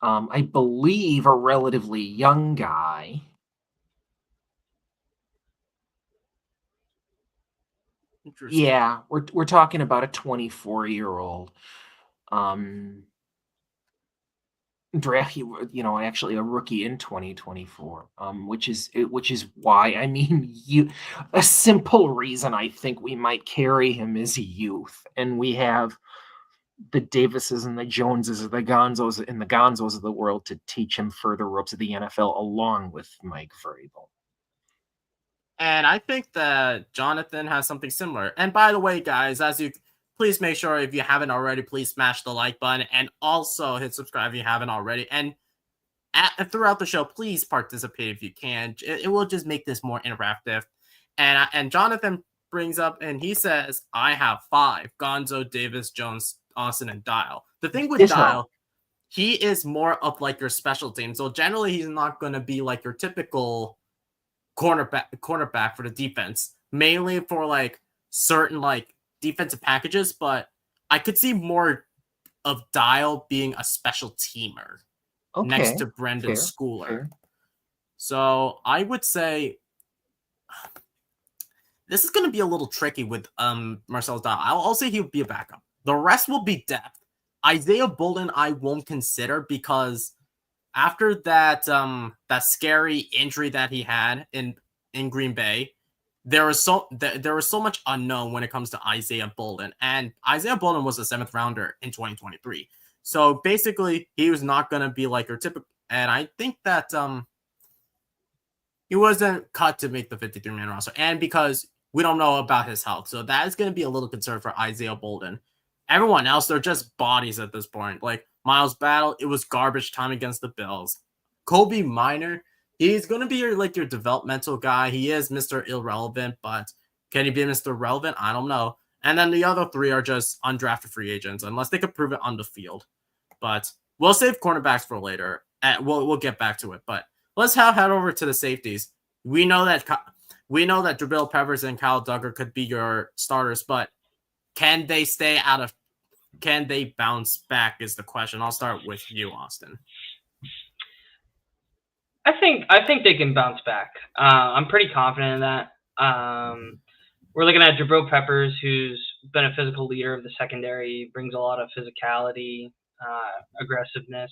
I believe, a relatively young guy. Interesting. Yeah, we're talking about a 24-year-old. Draft, actually a rookie in 2024, which is why, I mean, a simple reason I think we might carry him is youth, and we have the Davises and the Joneses, the Gonzos of the world to teach him further ropes of the NFL along with Mike Vrabel. And I think that Jonathan has something similar. And by the way, guys, please make sure if you haven't already, please smash the like button and also hit subscribe if you haven't already. And throughout the show, please participate if you can. It will just make this more interactive. And Jonathan brings up and he says, I have 5: Gonzo, Davis, Jones, Austin, and Dial. The thing with Dial, he is more of like your special team. So generally, he's not going to be like your typical cornerback for the defense, mainly for like certain like defensive packages, but I could see more of Dial being a special teamer next to Brendan Schooler. Fair. So I would say this is going to be a little tricky with Marcellus Dial. I'll say he'll be a backup. The rest will be depth. Isaiah Bolden I won't consider because after that scary injury that he had in Green Bay, there was so much unknown when it comes to Isaiah Bolden, and Isaiah Bolden was a 7th rounder in 2023. So basically, he was not going to be like your typical. And I think that he wasn't cut to make the 53-man roster, and because we don't know about his health, so that is going to be a little concern for Isaiah Bolden. Everyone else, they're just bodies at this point. Like Miles Battle, it was garbage time against the Bills. Kobe Minor, he's going to be your developmental guy. He is Mr. Irrelevant, but can he be Mr. Relevant? I don't know. And then the other 3 are just undrafted free agents, unless they could prove it on the field. But we'll save cornerbacks for later. We'll get back to it. But let's head over to the safeties. We know that Jabril Peppers and Kyle Duggar could be your starters, but can they bounce back is the question. I'll start with you, Austin. I think they can bounce back. I'm pretty confident in that. We're looking at Jabril Peppers, who's been a physical leader of the secondary, brings a lot of physicality, aggressiveness,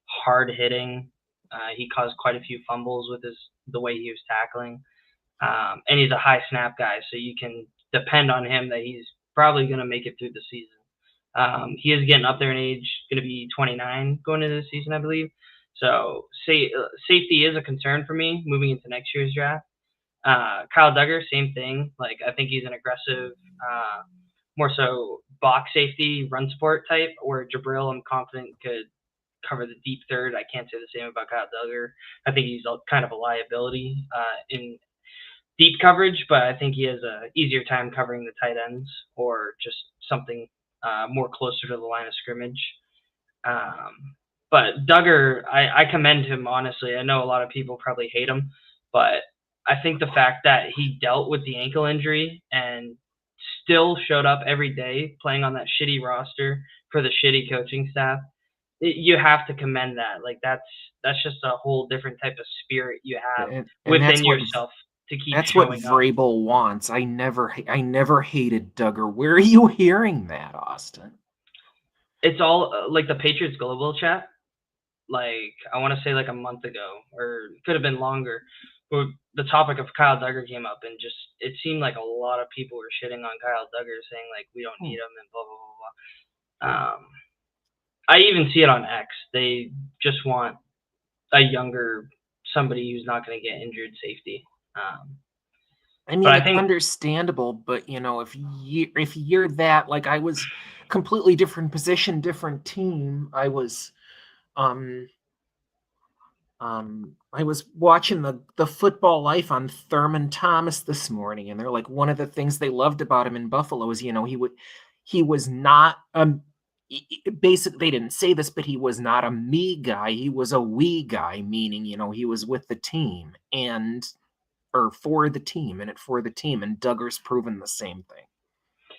hard hitting. He caused quite a few fumbles with the way he was tackling. And he's a high snap guy, so you can depend on him that he's probably going to make it through the season. He is getting up there in age, going to be 29 going into the season, I believe. So safety is a concern for me moving into next year's draft. Kyle Duggar, same thing. Like, I think he's an aggressive, more so box safety, run support type, where Jabril, I'm confident, could cover the deep third. I can't say the same about Kyle Duggar. I think he's kind of a liability in deep coverage, but I think he has a easier time covering the tight ends or just something more closer to the line of scrimmage. But Duggar, I commend him, honestly. I know a lot of people probably hate him, but I think the fact that he dealt with the ankle injury and still showed up every day playing on that shitty roster for the shitty coaching staff, you have to commend that. Like, that's just a whole different type of spirit you have within yourself to keep that's what Vrabel wants. I never hated Duggar. Where are you hearing that, Austin? It's all like the Patriots Global chat. Like, I want to say like a month ago, or it could have been longer. But the topic of Kyle Duggar came up, and just it seemed like a lot of people were shitting on Kyle Duggar, saying like we don't need him and blah blah blah blah. I even see it on X. They just want a younger, somebody who's not going to get injured safety. I mean, it's understandable, but if you're that, like, I was completely different position, different team. I was watching the Football Life on Thurman Thomas this morning, and they're like, one of the things they loved about him in Buffalo is, he was not basically, they didn't say this, but he was not a me guy. He was a we guy, meaning, he was with the team or for the team, and for the team. And Duggar's proven the same thing.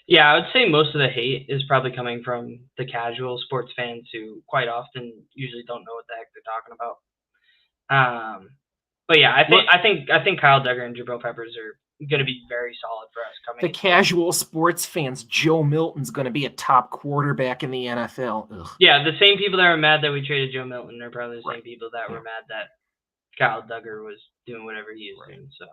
Yeah, I would say most of the hate is probably coming from the casual sports fans who quite often usually don't know what the heck they're talking about. But yeah, I think Kyle Duggar and Jabril Peppers are going to be very solid for us coming. The casual sports fans, Joe Milton's going to be a top quarterback in the NFL. Ugh. Yeah, the same people that were mad that we traded Joe Milton are probably the same people that were mad that Kyle Duggar was doing whatever he was doing. So.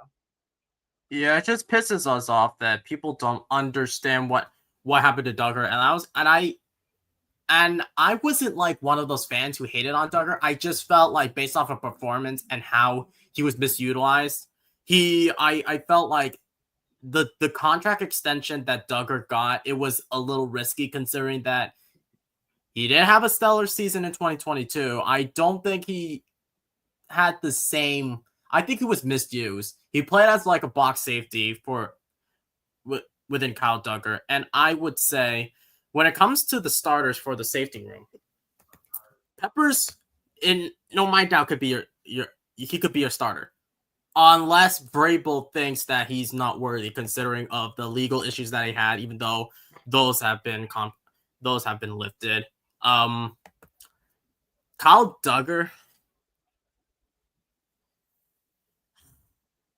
Yeah, it just pisses us off that people don't understand what happened to Duggar, and I wasn't like one of those fans who hated on Duggar. I just felt like based off of performance and how he was misutilized, I felt like the contract extension that Duggar got, it was a little risky considering that he didn't have a stellar season in 2022. I don't think he had the same. I think he was misused. He played as like a box safety within Kyle Duggar, and I would say when it comes to the starters for the safety room, Peppers, in no my doubt, could be he could be your starter, unless Vrabel thinks that he's not worthy, considering of the legal issues that he had. Even though those have been lifted, Kyle Duggar.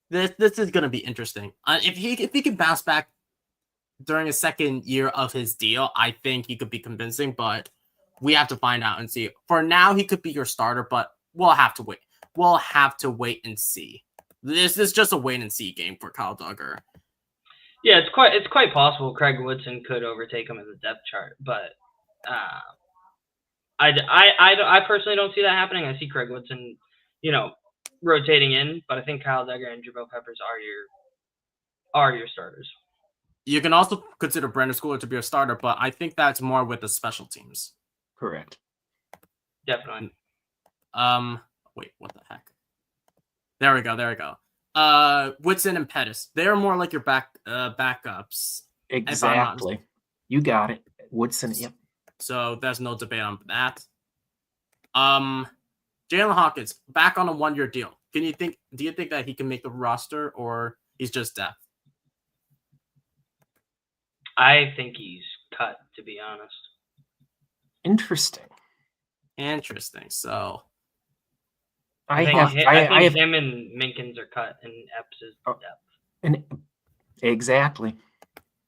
This is going to be interesting. If he can bounce back during a second year of his deal, I think he could be convincing, but we have to find out and see. For now, he could be your starter, but we'll have to wait. We'll have to wait and see. This is just a wait and see game for Kyle Duggar. Yeah, it's quite possible Craig Woodson could overtake him in the depth chart, but I personally don't see that happening. I see Craig Woodson, rotating in, but I think Kyle Duggar and Jabril Peppers are your starters. You can also consider Brandon Schooler to be a starter, but I think that's more with the special teams. Correct. Definitely. Wait, what the heck? There we go. Woodson and Pettis. They're more like your backups. Exactly. You got it. Woodson, yep. So there's no debate on that. Jalen Hawkins, back on a 1-year deal. Do you think that he can make the roster, or he's just depth? I think he's cut, to be honest. Interesting. So I think him and Minkins are cut, and Epps is depth. Exactly.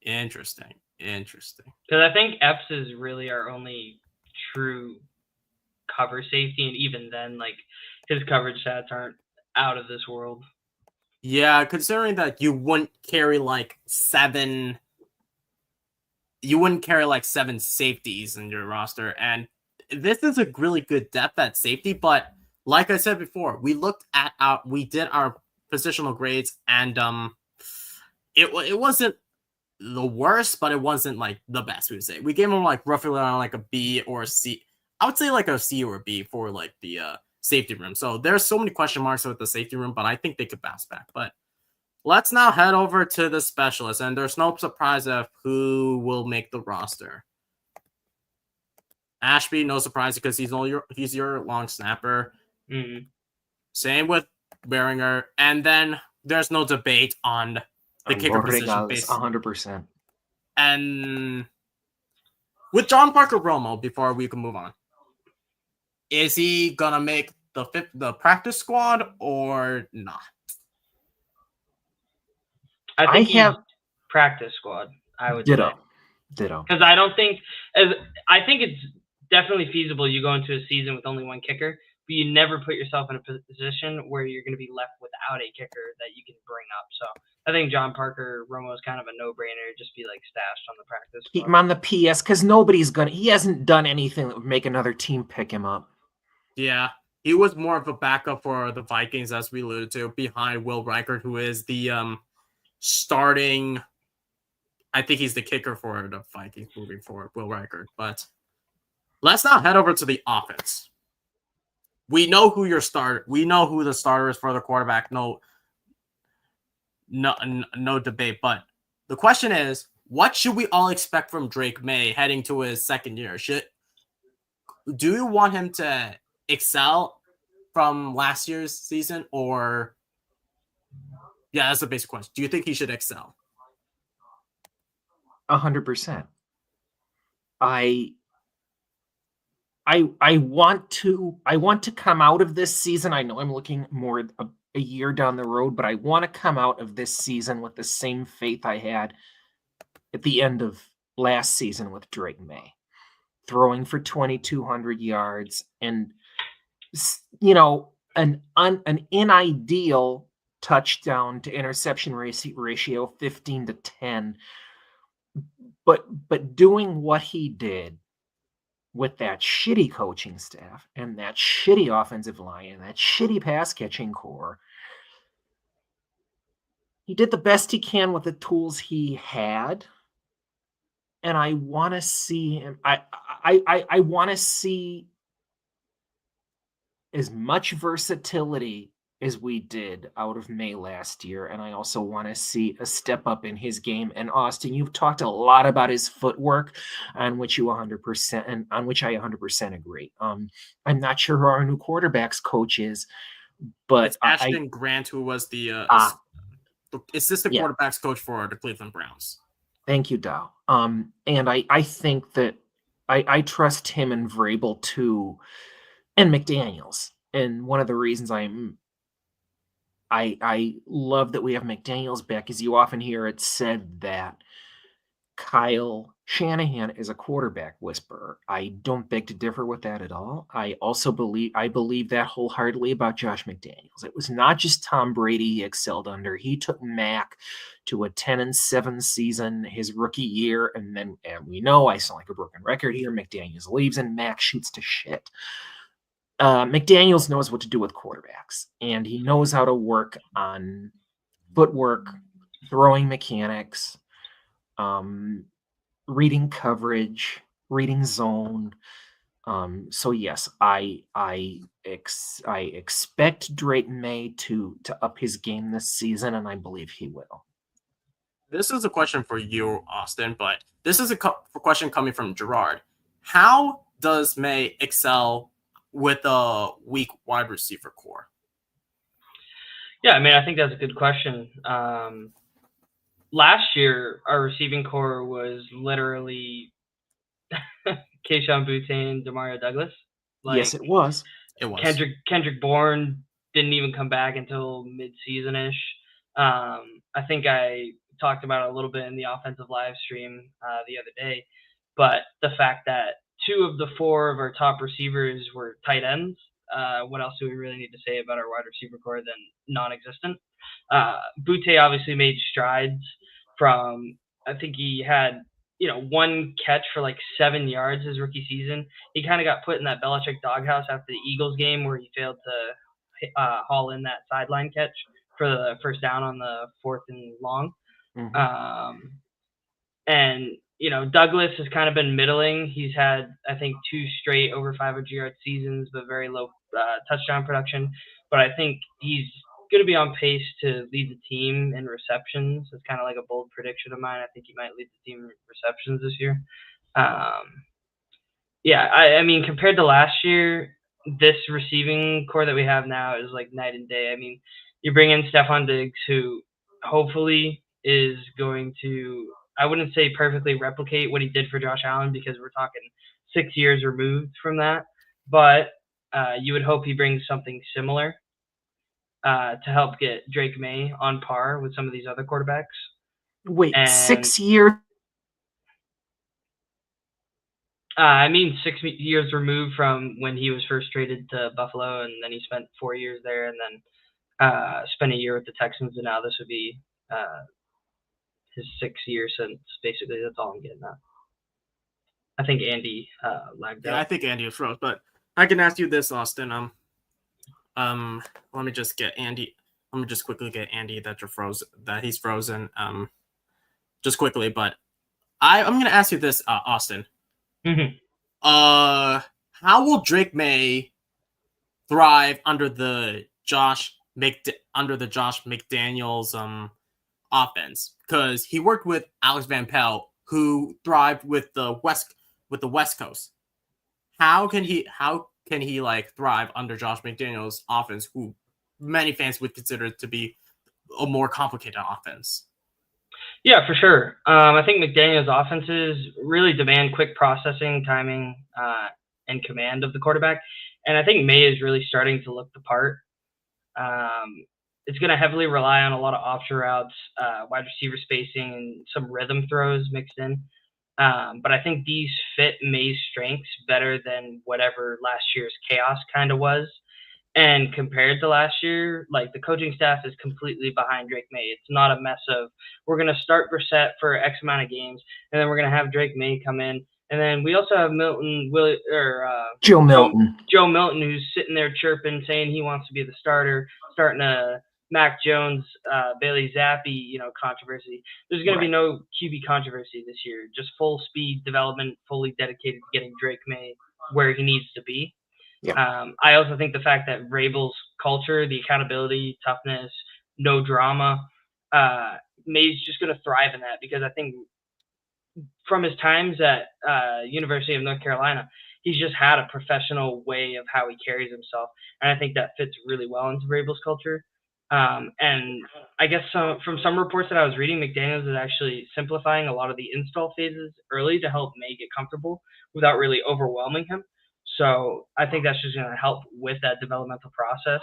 Interesting. Because I think Epps is really our only true cover safety, and even then, like, his coverage stats aren't out of this world. Yeah, considering that you wouldn't carry like seven safeties in your roster, and this is a really good depth at safety. But like I said before, we did our positional grades, and it wasn't the worst, but it wasn't like the best. We would say we gave him like roughly around like a B or a C. I would say like a C or a B for like the safety room. So there's so many question marks with the safety room, but I think they could bounce back. But let's now head over to the specialists, and there's no surprise of who will make the roster. Ashby, no surprise because he's your long snapper. Mm-hmm. Same with Beringer, and then there's no debate on the kicker position. 100%. And with John Parker Romo, before we can move on, is he gonna make the practice squad or not? I think he's practice squad. I would ditto. Because I think it's definitely feasible. You go into a season with only one kicker, but you never put yourself in a position where you're going to be left without a kicker that you can bring up. So I think John Parker Romo is kind of a no-brainer. Just be like stashed on the practice squad. Keep him on the PS because he hasn't done anything that would make another team pick him up. Yeah, he was more of a backup for the Vikings, as we alluded to, behind Will Reichert, who is the starting. I think he's the kicker for the Vikings moving forward, Will Reichert. But let's now head over to the offense. We know who your starter. We know who the starter is for the quarterback. No debate. But the question is, what should we all expect from Drake May heading to his second year? Do you want him to excel from last year's season, or that's a basic question. Do you think he should excel? 100%. I want to come out of this season. I know I'm looking more a year down the road, but I want to come out of this season with the same faith I had at the end of last season with Drake May, throwing for 2,200 yards and an unideal touchdown to interception ratio 15-10, but doing what he did with that shitty coaching staff and that shitty offensive line and that shitty pass catching core, he did the best he can with the tools he had. And I want to see him. I want to see as much versatility as we did out of May last year, and I also want to see a step up in his game. And Austin, you've talked a lot about his footwork, on which you 100% and on which I 100% agree. I'm not sure who our new quarterbacks coach is, but it's Ashton Grant, who was the assistant quarterbacks coach for the Cleveland Browns. Thank you, Dow. And I think that I trust him and Vrabel too, and McDaniels. And one of the reasons I love that we have McDaniels back is you often hear it said that Kyle Shanahan is a quarterback whisperer. I don't beg to differ with that at all. I believe that wholeheartedly about Josh McDaniels. It was not just Tom Brady he excelled under. He took Mac to a 10-7 season his rookie year, and we know I sound like a broken record here. McDaniels leaves and Mac shoots to shit. McDaniels knows what to do with quarterbacks, and he knows how to work on footwork, throwing mechanics, reading coverage, reading zone. So yes, I expect Drake May to up his game this season, and I believe he will. This is a question for you, Austin, but this is a question coming from Gerard. How does May excel with a weak wide receiver core? Yeah, I mean, I think that's a good question. Last year, our receiving core was literally Keyshawn Boutte, Demario Douglas. Yes, it was. It was. Kendrick Bourne didn't even come back until mid-season-ish. I think I talked about it a little bit in the offensive live stream the other day, but the fact that 2 of the 4 of our top receivers were tight ends. What else do we really need to say about our wide receiver core than non-existent? Boutte obviously made strides from, I think he had, 1 catch for like 7 yards his rookie season. He kind of got put in that Belichick doghouse after the Eagles game where he failed to haul in that sideline catch for the first down on the 4th and long. Mm-hmm. And Douglas has kind of been middling. He's had, I think, 2 straight over 500-yard seasons, but very low touchdown production. But I think he's going to be on pace to lead the team in receptions. It's kind of like a bold prediction of mine. I think he might lead the team in receptions this year. I mean, compared to last year, this receiving core that we have now is like night and day. I mean, you bring in Stephon Diggs, who hopefully is going to, I wouldn't say perfectly replicate what he did for Josh Allen because we're talking 6 years removed from that. But you would hope he brings something similar to help get Drake May on par with some of these other quarterbacks. Wait, 6 years? I mean, 6 years removed from when he was first traded to Buffalo, and then he spent 4 years there, and then spent a year with the Texans, and now this would be his 6th year since. Basically, that's all I'm getting at. I think Andy lagged out. I think Andy is froze, but I can ask you this, Austin. Let me just get Andy. Let me just quickly get Andy that you're frozen. That he's frozen. Just quickly, but I'm gonna ask you this, Austin. Mm-hmm. How will Drake May thrive under the Josh McDaniels offense because he worked with Alex Van Pelt, who thrived with the West Coast. How can he like thrive under Josh McDaniels' offense, who many fans would consider to be a more complicated offense? Yeah, for sure. I think McDaniel's offenses really demand quick processing, timing, and command of the quarterback. And I think May is really starting to look the part. It's going to heavily rely on a lot of option routes, wide receiver spacing, and some rhythm throws mixed in. But I think these fit May's strengths better than whatever last year's chaos kind of was. And compared to last year, like the coaching staff is completely behind Drake May. It's not a mess of we're going to start Brissett for X amount of games, and then we're going to have Drake May come in, and then we also have Joe Milton. Joe Milton, who's sitting there chirping, saying he wants to be the starter, starting a Mac Jones, Bailey Zappi, controversy. There's going to be no QB controversy this year. Just full speed development, fully dedicated to getting Drake May where he needs to be. Yeah. I also think the fact that Vrabel's culture, the accountability, toughness, no drama, May's just going to thrive in that because I think from his times at University of North Carolina, he's just had a professional way of how he carries himself, and I think that fits really well into Vrabel's culture. And I guess from some reports that I was reading, McDaniels is actually simplifying a lot of the install phases early to help May get comfortable without really overwhelming him. So I think that's just going to help with that developmental process.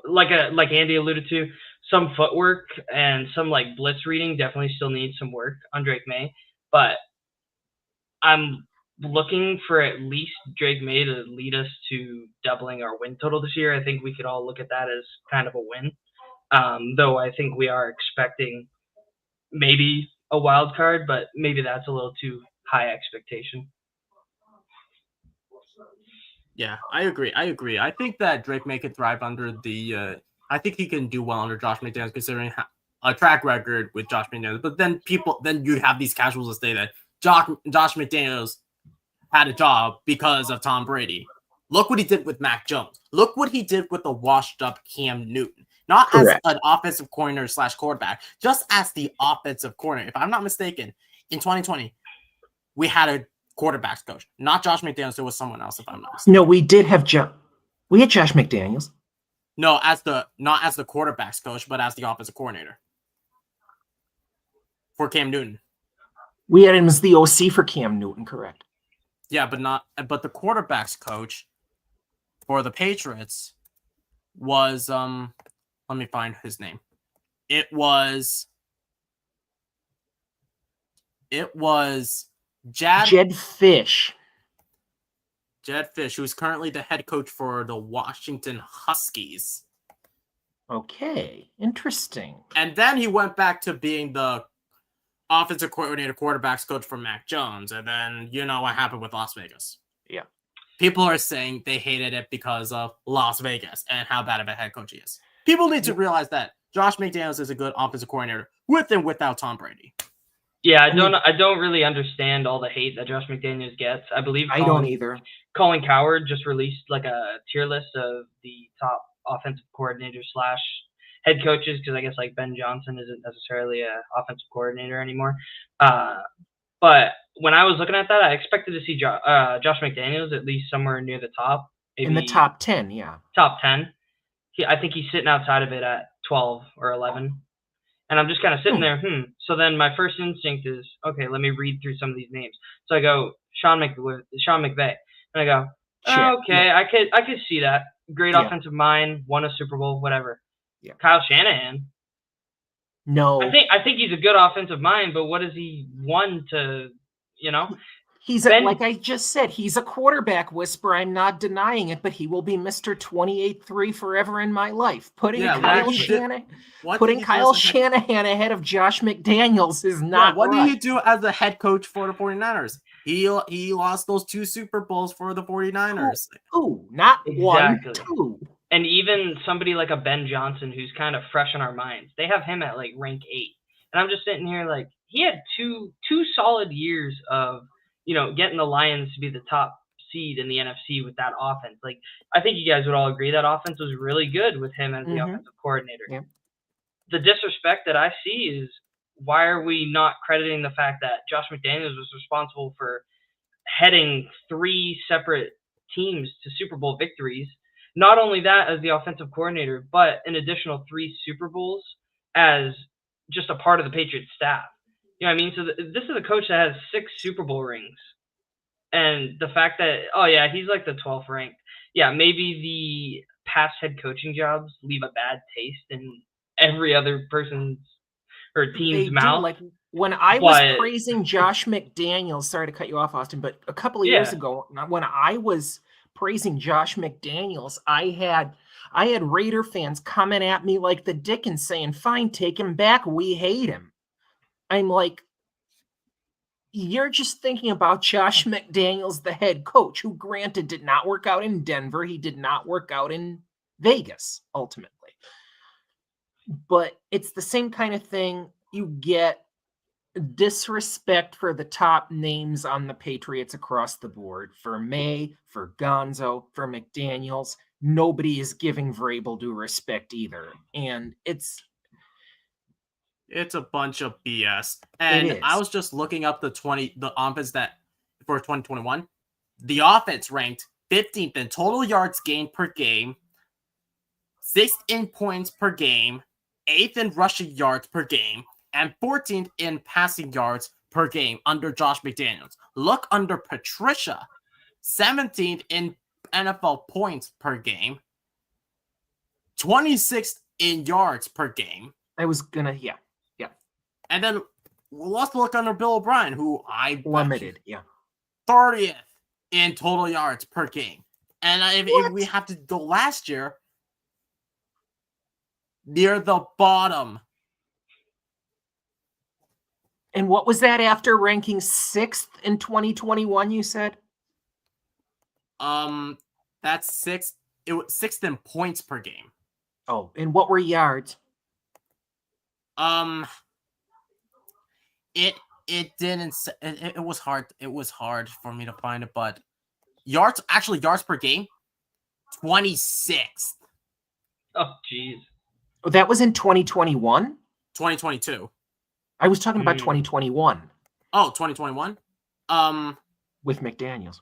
Like Andy alluded to, some footwork and some like blitz reading definitely still needs some work on Drake May, but I'm looking for at least Drake May to lead us to doubling our win total this year. I think we could all look at that as kind of a win, though I think we are expecting maybe a wild card, but maybe that's a little too high expectation. Yeah, I agree. I think that Drake May could thrive under the. I think he can do well under Josh McDaniels, considering a track record with Josh McDaniels. But then you'd have these casuals that say that Josh McDaniels had a job because of Tom Brady. Look what he did with Mac Jones. Look what he did with the washed-up Cam Newton. Not Correct. As an offensive coordinator / quarterback, just as the offensive coordinator. If I'm not mistaken, in 2020, we had a quarterbacks coach, not Josh McDaniels. It was someone else, if I'm not mistaken. No, we did have we had Josh McDaniels. No, not as the quarterbacks coach, but as the offensive coordinator for Cam Newton. We had him as the OC for Cam Newton, correct? Yeah, but the quarterbacks coach for the Patriots was let me find his name. It was Jed Fish. Jed Fish, who is currently the head coach for the Washington Huskies. Okay, interesting. And then he went back to being the offensive coordinator, quarterbacks coach for Mac Jones. And then you know what happened with Las Vegas. Yeah. People are saying they hated it because of Las Vegas and how bad of a head coach he is. People need to realize that Josh McDaniels is a good offensive coordinator with and without Tom Brady. Yeah, I don't really understand all the hate that Josh McDaniels gets. I believe I don't either. Colin Cowherd just released like a tier list of the top offensive coordinators / head coaches, because I guess like Ben Johnson isn't necessarily an offensive coordinator anymore. But when I was looking at that, I expected to see Josh McDaniels at least somewhere near the top. Maybe in the top 10, yeah. Top 10. I think he's sitting outside of it at 12 or 11. And I'm just kind of sitting there, So then my first instinct is, okay, let me read through some of these names. So I go, Sean McVay. And I go, okay, I could see that. Great offensive mind, won a Super Bowl, whatever. Yeah. Kyle Shanahan. No. I think he's a good offensive mind, but what has he won to, He's like I just said, he's a quarterback whisperer. I'm not denying it, but he will be Mr. 28-3 forever in my life. Putting Kyle Shanahan ahead of Josh McDaniels is not What did he do as a head coach for the 49ers? He lost those 2 Super Bowls for the 49ers. Not one, 2. And even somebody like a Ben Johnson, who's kind of fresh in our minds, they have him at like rank 8. And I'm just sitting here like, he had two solid years of, getting the Lions to be the top seed in the NFC with that offense. Like, I think you guys would all agree that offense was really good with him as the offensive coordinator. Yeah. the disrespect that I see is, why are we not crediting the fact that Josh McDaniels was responsible for heading 3 separate teams to Super Bowl victories? Not only that as the offensive coordinator, but an additional 3 Super Bowls as just a part of the Patriots staff. You know what I mean? So this is a coach that has 6 Super Bowl rings. And the fact that, oh yeah, he's like the 12th ranked. Yeah, maybe the past head coaching jobs leave a bad taste in every other person's or team's They do. mouth. Like when I was But praising Josh McDaniels, sorry to cut you off, Austin, but a couple of Yeah. years ago, when I was praising Josh McDaniels, I had Raider fans coming at me like the Dickens saying, "Fine, take him back. We hate him." I'm like, you're just thinking about Josh McDaniels, the head coach, who granted did not work out in Denver. He did not work out in Vegas, ultimately. But it's the same kind of thing. You get disrespect for the top names on the Patriots across the board. For May, for Gonzo, for McDaniels. Nobody is giving Vrabel due respect either. And it's a bunch of BS. And is. I was just looking up the offense that for 2021. The offense ranked 15th in total yards gained per game, 6th in points per game, 8th in rushing yards per game, and 14th in passing yards per game under Josh McDaniels. Look under Patricia, 17th in NFL points per game, 26th in yards per game. I was gonna, yeah. And then let's look under Bill O'Brien, who I Plummeted, yeah. 30th in total yards per game. And if we have to go last year, near the bottom. And what was that after ranking 6th in 2021, you said? That's 6th. It was 6th in points per game. Oh, and what were yards? It didn't. It was hard. It was hard for me to find it, but yards per game, 26th. Oh, jeez. Oh, that was in 2021? 2022. I was talking about 2021. Oh, 2021? With McDaniels.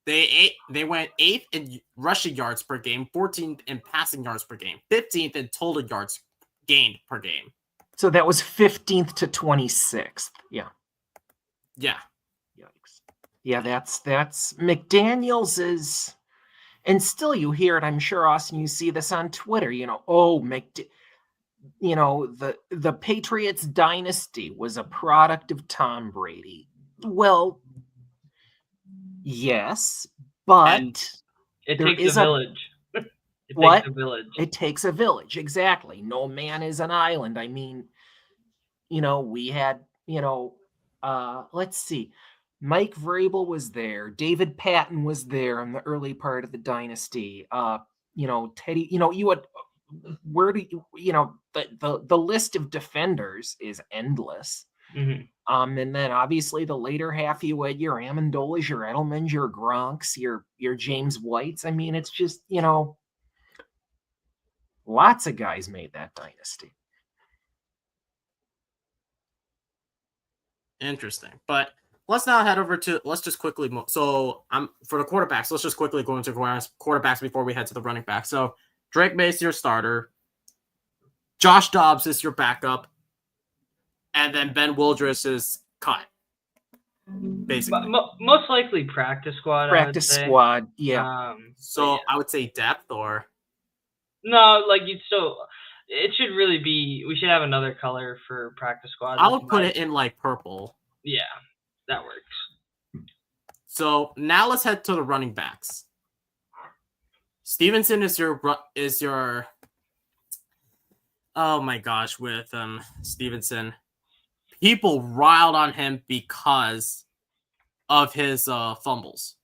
They went 8th in rushing yards per game, 14th in passing yards per game, 15th in total yards gained per game. So that was 15th to 26th. Yeah. Yeah. Yikes. Yeah, that's McDaniels is, and still you hear it, I'm sure, Austin, you see this on Twitter, the Patriots dynasty was a product of Tom Brady. Well, yes, but it takes a village. It takes a village. It takes a village, exactly. No man is an island. I mean, we had, let's see. Mike Vrabel was there. David Patton was there in the early part of the dynasty. Teddy, you had, where do the list of defenders is endless. Mm-hmm. And then obviously the later half, you had your Amendolas, your Edelmans, your Gronks, your James Whites. I mean, it's just, lots of guys made that dynasty. Interesting. But let's now head over to, let's just quickly, so for the quarterbacks, let's just quickly go into quarterbacks before we head to the running back. So Drake May is your starter. Josh Dobbs is your backup. And then Ben Wildress is cut. Basically. Most likely practice squad. Practice squad, yeah. So I would say depth or? No, it should really be, we should have another color for practice squad. I would put it in like purple. Yeah, that works. So now let's head to the running backs. Stevenson is your oh my gosh, with Stevenson. People riled on him because of his fumbles.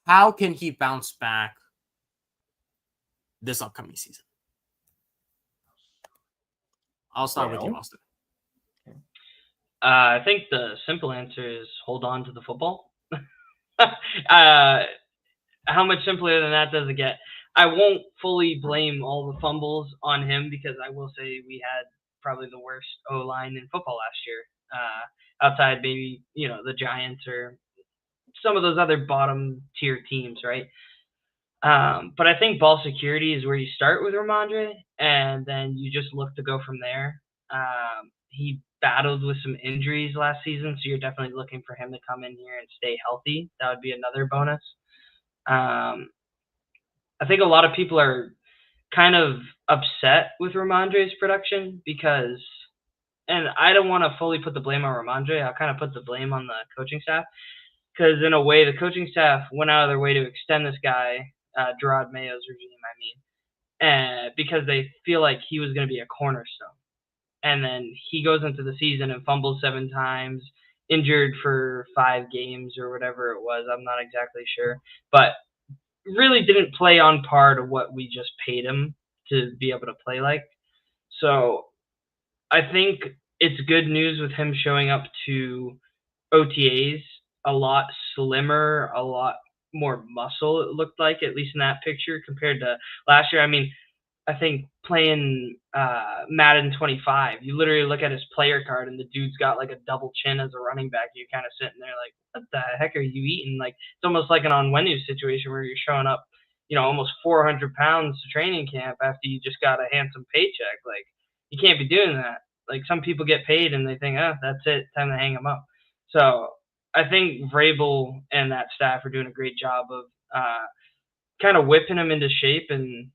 How can he bounce back this upcoming season? I'll start with you, Austin. I think the simple answer is hold on to the football. How much simpler than that does it get? I won't fully blame all the fumbles on him because I will say we had probably the worst O-line in football last year. Outside maybe, the Giants or some of those other bottom tier teams, right? But I think ball security is where you start with Ramondre, and then you just look to go from there. He battled with some injuries last season, so you're definitely looking for him to come in here and stay healthy. That would be another bonus. I think a lot of people are kind of upset with Ramondre's production because, and I don't want to fully put the blame on Ramondre. I'll kind of put the blame on the coaching staff because, in a way, the coaching staff went out of their way to extend this guy, Gerard Mayo's regime, because they feel like he was going to be a cornerstone. And then he goes into the season and fumbles 7 times, injured for 5 games or whatever it was. I'm not exactly sure. But really didn't play on par to what we just paid him to be able to play like. So I think it's good news with him showing up to OTAs a lot slimmer, a lot more muscle, it looked like, at least in that picture, compared to last year. I mean, I think playing Madden 25, you literally look at his player card and the dude's got like a double chin as a running back. You're kind of sitting there like, what the heck are you eating? Like, it's almost like an Onwenu situation where you're showing up, almost 400 pounds to training camp after you just got a handsome paycheck. Like, you can't be doing that. Like, some people get paid and they think, oh, that's it, time to hang them up. So I think Vrabel and that staff are doing a great job of kind of whipping him into shape and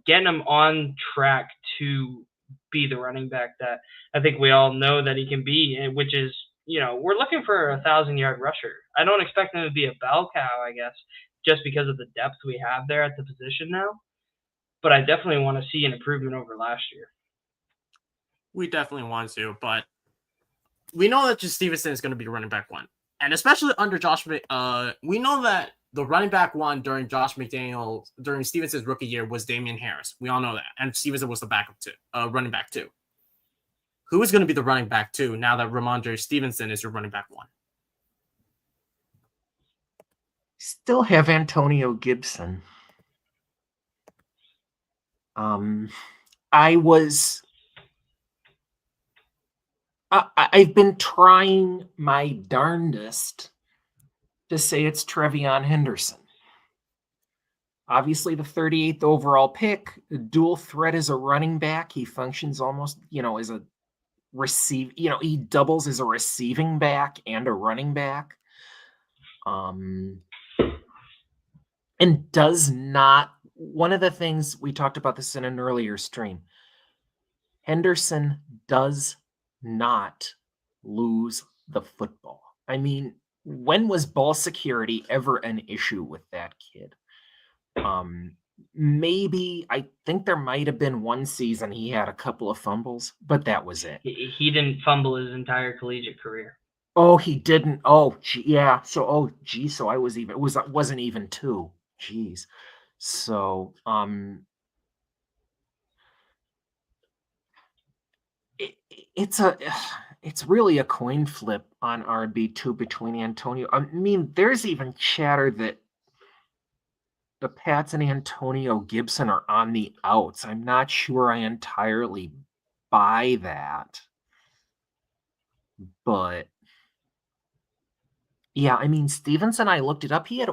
getting him on track to be the running back that I think we all know that he can be, which is, we're looking for a 1,000-yard rusher. I don't expect him to be a bell cow, I guess, just because of the depth we have there at the position now. But I definitely want to see an improvement over last year. We definitely want to, but we know that just Stevenson is going to be running back 1. And especially under Josh, we know that the running back 1 during during Stevenson's rookie year was Damian Harris. We all know that. And Stevenson was the backup 2, running back 2. Who is going to be the running back 2 now that Ramondre Stevenson is your running back 1? Still have Antonio Gibson. I've been trying my darndest to say it's Trevion Henderson. Obviously, the 38th overall pick, dual threat as a running back. He functions almost, as a he doubles as a receiving back and a running back. And does not, one of the things we talked about this in an earlier stream, Henderson does not lose the football. I mean, when was ball security ever an issue with that kid? Maybe, I think there might have been one season he had a couple of fumbles, but that was it. He didn't fumble his entire collegiate career. Oh, he didn't. Oh, yeah. So, so I wasn't even 2. Jeez. So, it's really a coin flip on RB2 between Antonio. I mean, there's even chatter that the Pats and Antonio Gibson are on the outs. I'm not sure I entirely buy that. But yeah, I mean, Stevenson, I looked it up. He had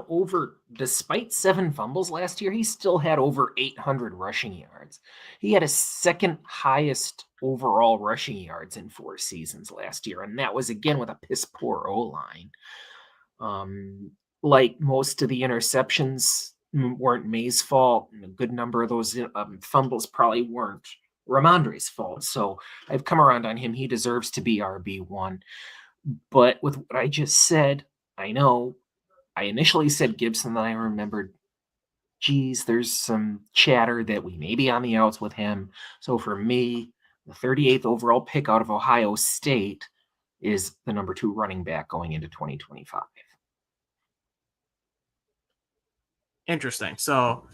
despite 7 fumbles last year, he still had over 800 rushing yards. He had his second highest overall rushing yards in 4 seasons last year. And that was, again, with a piss poor O-line. Like most of the interceptions weren't May's fault. And a good number of those fumbles probably weren't Ramondre's fault. So I've come around on him. He deserves to be RB1. But with what I just said, I know I initially said Gibson, then I remembered, geez, there's some chatter that we may be on the outs with him. So for me, the 38th overall pick out of Ohio State is the number 2 running back going into 2025. Interesting. So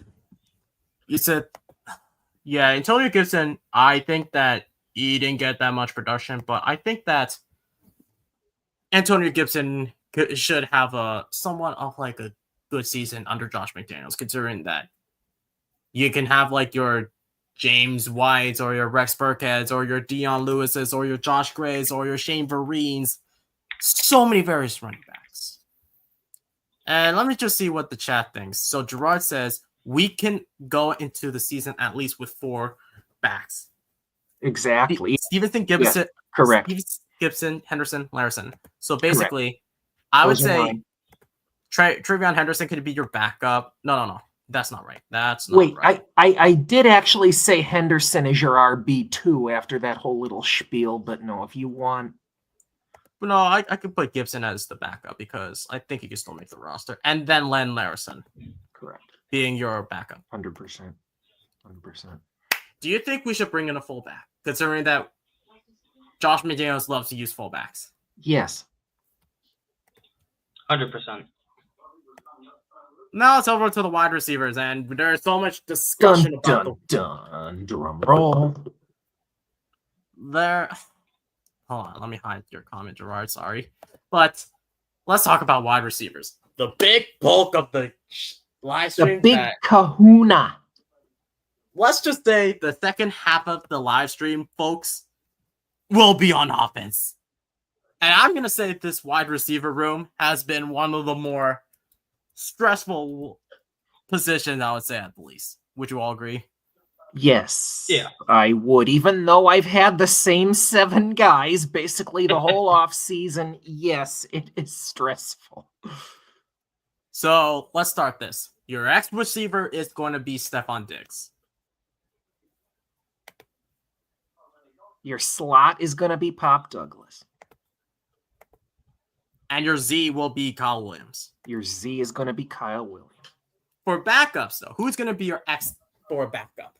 you said, yeah, Antonio Gibson, I think that he didn't get that much production, but I think that Antonio Gibson should have a somewhat of like a good season under Josh McDaniels, considering that You can have like your James Whites or your Rex Burkheads or your Dion Lewises or your Josh Grays or your Shane Vereen's. So many various running backs. And let me just see what the chat thinks. So Gerard says we can go into the season at least with 4 backs. Exactly. Stevenson, Gibson, correct. Gibson, Henderson, Larson. So basically, Correct. I would Those are say mine. Trevion Henderson could be your backup. No. That's not right. Wait, right. I did actually say Henderson is your RB2 after that whole little spiel, but no, if you want. No, I could put Gibson as the backup because I think he can still make the roster. And then Len Larson. Correct. Being your backup. 100%. Do you think we should bring in a fullback, considering that Josh McDaniels loves to use fullbacks? Yes. 100%. Now it's over to the wide receivers, and there's so much discussion about drum roll. Hold on, let me hide your comment, Gerard. Sorry, but let's talk about wide receivers. The big bulk of the live stream. The big kahuna. Let's just say the second half of the live stream, folks, will be on offense. And I'm going to say this wide receiver room has been one of the more stressful positions, I would say, at the least. Would you all agree? Yes. Yeah. I would, even though I've had the same 7 guys basically the whole off season. Yes, it is stressful. So let's start this. Your X receiver is going to be Stephon Diggs. Your slot is going to be Pop Douglas. And your Z will be Kyle Williams. Your Z is going to be Kyle Williams. For backups, though, who's going to be your X for backup?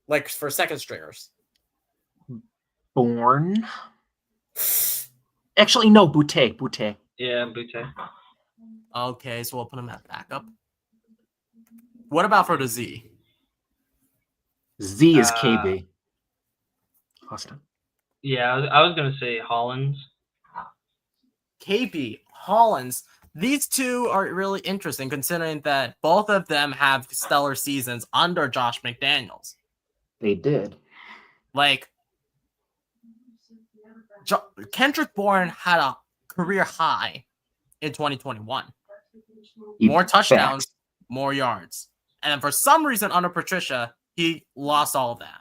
Like for second stringers. Bourne. Actually, no, Boutte. Yeah, Boutte. Okay, so we'll put him at backup. What about for the Z? Z is KB. Austin. Yeah, I was going to say Hollins. KB, Hollins. These two are really interesting considering that both of them have stellar seasons under Josh McDaniels. They did. Like, Kendrick Bourne had a career high in 2021. More touchdowns, more yards. And then for some reason under Patricia, he lost all of that.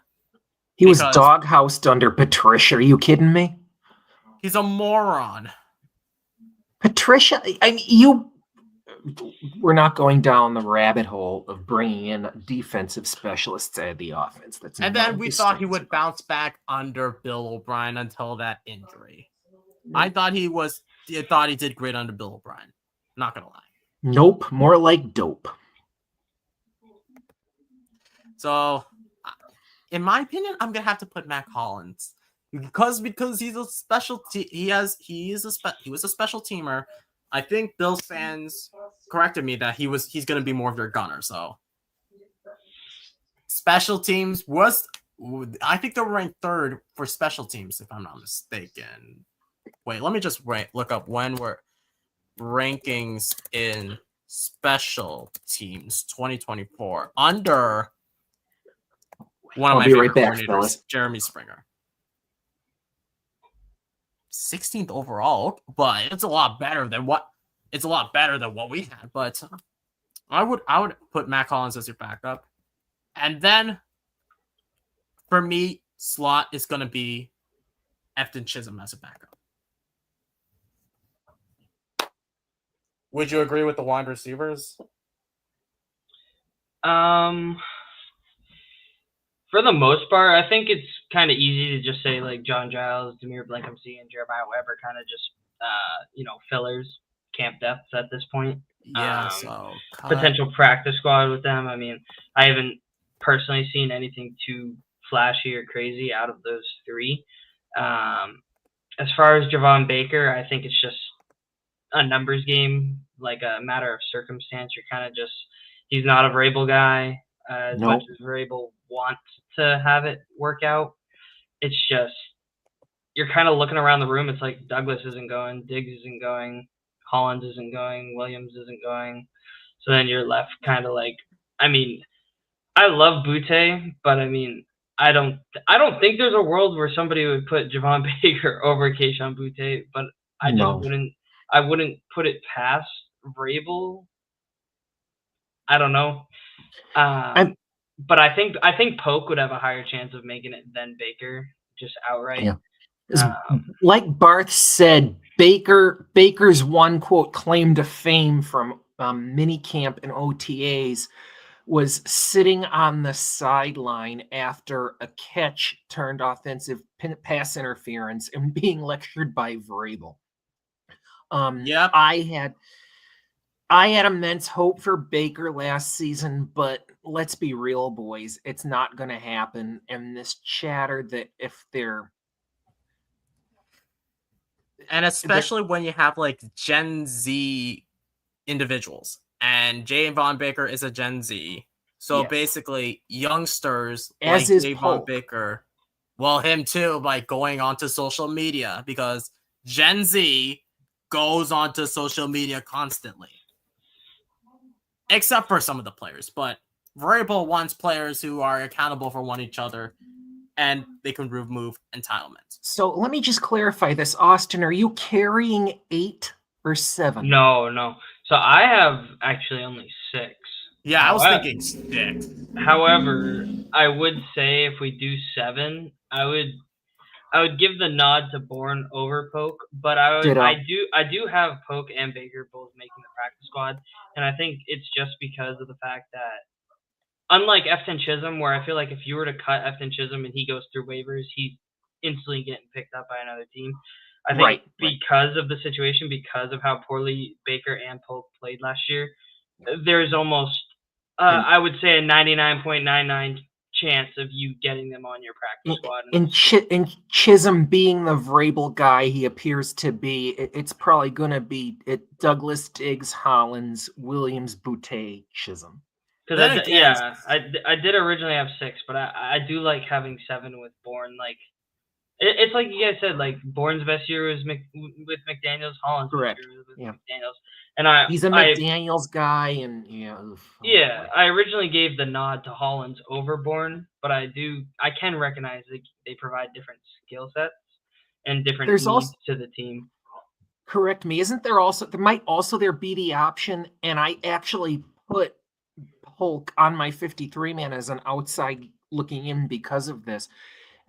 He was doghoused under Patricia. Are you kidding me? He's a moron. Patricia, I mean, we're not going down the rabbit hole of bringing in defensive specialists at the offense. And then we thought he would bounce back under Bill O'Brien until that injury. I thought he did great under Bill O'Brien. Not gonna lie. Nope, more like dope. So, in my opinion, I'm gonna have to put Mac Hollins because he's a special. He was a special teamer. I think Bills fans corrected me that he's gonna be more of your gunner. So, special teams I think they were ranked 3rd for special teams if I'm not mistaken. Wait, let me just look up when we're rankings in special teams 2024 under one of my favorite coordinators, Jeremy Springer. 16th overall, but it's a lot better than what we had. But I would put Mac Hollins as your backup, and then for me, slot is going to be Efton Chisholm as a backup. Would you agree with the wide receivers? For the most part, I think it's kind of easy to just say like John Giles, Demir Blankenship, and Jeremiah Weber, kind of just fillers, camp depths at this point. Yeah. So potential practice squad with them. I mean, I haven't personally seen anything too flashy or crazy out of those 3. As far as Javon Baker, I think it's just a numbers game, like a matter of circumstance. You're kind of just, he's not a Vrabel guy as much as Vrabel wants to have it work out. It's just, you're kind of looking around the room. It's like Douglas isn't going, Diggs isn't going, Hollins isn't going, Williams isn't going. So then you're left kind of like, I mean, I love Butte, but I mean, I don't think there's a world where somebody would put Javon Baker over Keishon Butte, but I just wouldn't put it past Vrabel. I don't know. But I think Polk would have a higher chance of making it than Baker, just outright. Yeah. Like Barth said, Baker's one quote claim to fame from minicamp and OTAs was sitting on the sideline after a catch turned offensive pass interference and being lectured by Vrabel. Yep. I had immense hope for Baker last season, but let's be real, boys, it's not going to happen. And this chatter that if they're and especially when you have like Gen Z individuals, and Javon Baker is a Gen Z, so Yes. basically youngsters As like is Javon Polk. Baker, well, him too, like going onto social media, because Gen Z goes onto social media constantly, except for some of the players. But Vrabel wants players who are accountable for one each other, and they can remove entitlement. So let me just clarify this, Austin. Are you carrying 8 or 7? No. So I have actually only 6. Yeah, I was thinking 6. However, I would say if we do 7, I would give the nod to Bourne over Polk, but I do have Polk and Baker both making the practice squad, and I think it's just because of the fact that unlike Efton Chisholm, where I feel like if you were to cut Efton Chisholm and he goes through waivers, he's instantly getting picked up by another team. I think because of the situation, because of how poorly Baker and Polk played last year, there's almost, I would say, a 99.99 chance of you getting them on your practice squad. And Chisholm being the Vrabel guy he appears to be, it's probably going to be Douglas, Diggs, Hollins, Williams, Butte, Chisholm. Because I did originally have 6, but I do like having 7 with Bourne. Like it's like you guys said, like Bourne's best year was with McDaniels, Hollins' best year was with McDaniels, and he's a McDaniels guy, and I originally gave the nod to Hollins over Bourne, but I can recognize they provide different skill sets and different needs to the team. Correct me. Isn't there might also be the option, and I actually put Polk on my 53-man as an outside looking in because of this.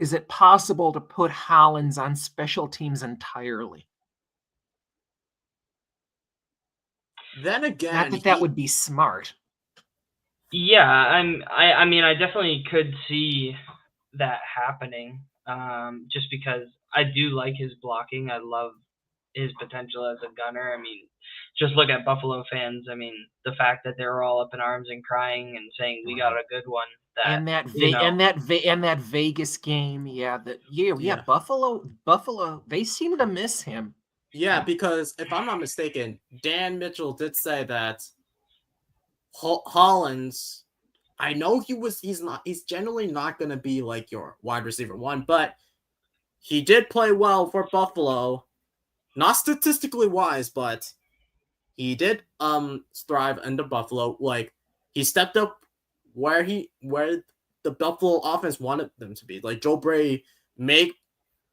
Is it possible to put Hollins on special teams entirely? Then again, not that would be smart. Yeah, I mean, I definitely could see that happening. Just because I do like his blocking. I love his potential as a gunner. I mean, just look at Buffalo fans. I mean, the fact that they're all up in arms and crying and saying we got a good one. That Vegas game, Buffalo, they seem to miss him. Yeah, because if I'm not mistaken, Dan Mitchell did say that Hollins, I know he's generally not going to be like your wide receiver 1, but he did play well for Buffalo, not statistically wise, but he did thrive under Buffalo. Like he stepped up where the Buffalo offense wanted them to be. Like Joe Brady make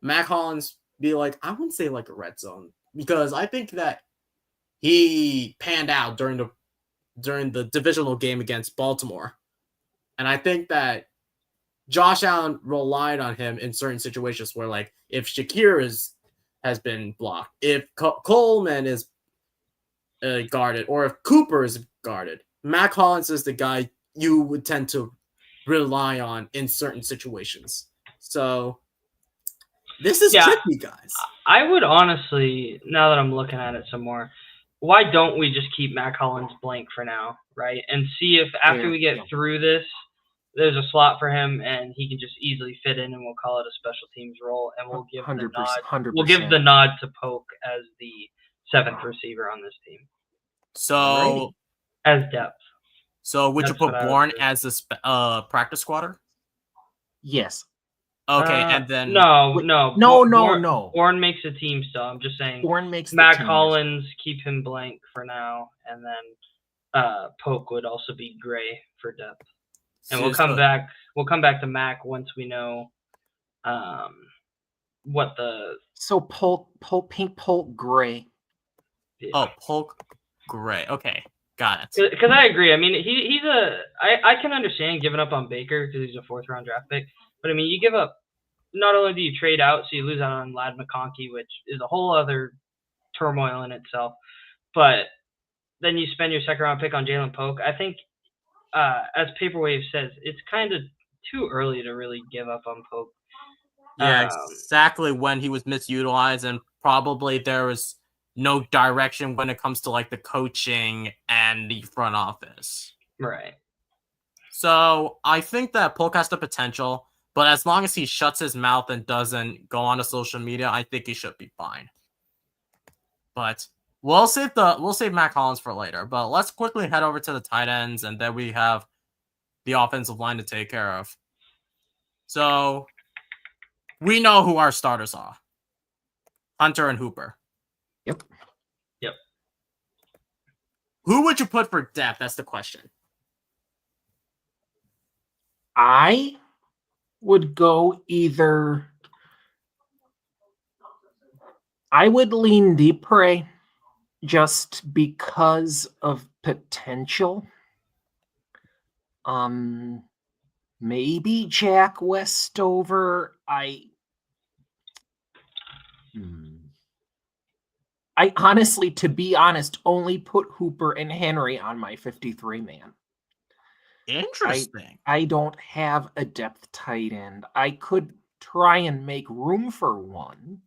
Mac Hollins be like, I wouldn't say like a red zone, because I think that he panned out during the divisional game against Baltimore. And I think that Josh Allen relied on him in certain situations where, like, if Shakir has been blocked, if Coleman is guarded, or if Cooper is guarded, Mac Hollins is the guy you would tend to rely on in certain situations. So this is tricky, guys. I would honestly, now that I'm looking at it some more, why don't we just keep Mac Hollins blank for now, right? And see if after we get through this, there's a slot for him and he can just easily fit in, and we'll call it a special teams role, and we'll give the nod. 100%. We'll give the nod to Polk as the 7th receiver on this team. So as depth. So would you put Bourne as a practice squatter? Yes. Okay, and then no. No. Bourne makes a team still. I'm just saying. Bourne makes the Mac team. Hollins, keep him blank for now, and then Poke would also be gray for depth. And we'll come back. We'll come back to Mac once we know what the. So Polk, pink Polk gray. Yeah. Oh, Polk gray. Okay, got it. Because I agree. I mean, he's a. I can understand giving up on Baker because he's a 4th round draft pick, but I mean, you give up. Not only do you trade out, so you lose out on Lad McConkey, which is a whole other turmoil in itself, but then you spend your 2nd round pick on Jalen Polk. I think, as Paperwave says, it's kind of too early to really give up on Polk. Yeah, exactly, when he was misutilized, and probably there was no direction when it comes to like the coaching and the front office. Right. So I think that Polk has the potential, but as long as he shuts his mouth and doesn't go on to social media, I think he should be fine. But we'll save Mac Hollins for later. But let's quickly head over to the tight ends, and then we have the offensive line to take care of. So we know who our starters are: Hunter and Hooper. Yep. Who would you put for depth? That's the question. I would go either. I would lean Dupre just because of potential. Maybe Jack Westover. I honestly, to be honest, only put Hooper and Henry on my 53 man. Interesting. I don't have a depth tight end. I could try and make room for one.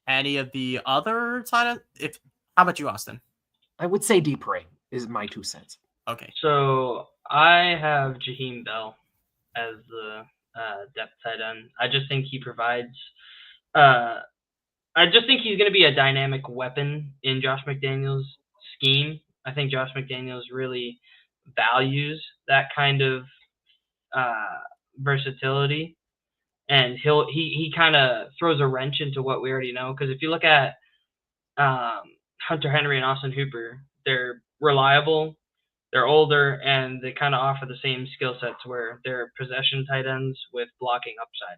Any of the other tight ends? How about you, Austin? I would say Dupre is my 2 cents. Okay. So I have Jaheim Bell as the depth tight end. I just think he provides. I just think he's going to be a dynamic weapon in Josh McDaniels' scheme. I think Josh McDaniels really values that kind of versatility, and he kind of throws a wrench into what we already know. Because if you look at Hunter Henry and Austin Hooper, they're reliable, they're older, and they kind of offer the same skill sets where they're possession tight ends with blocking upside.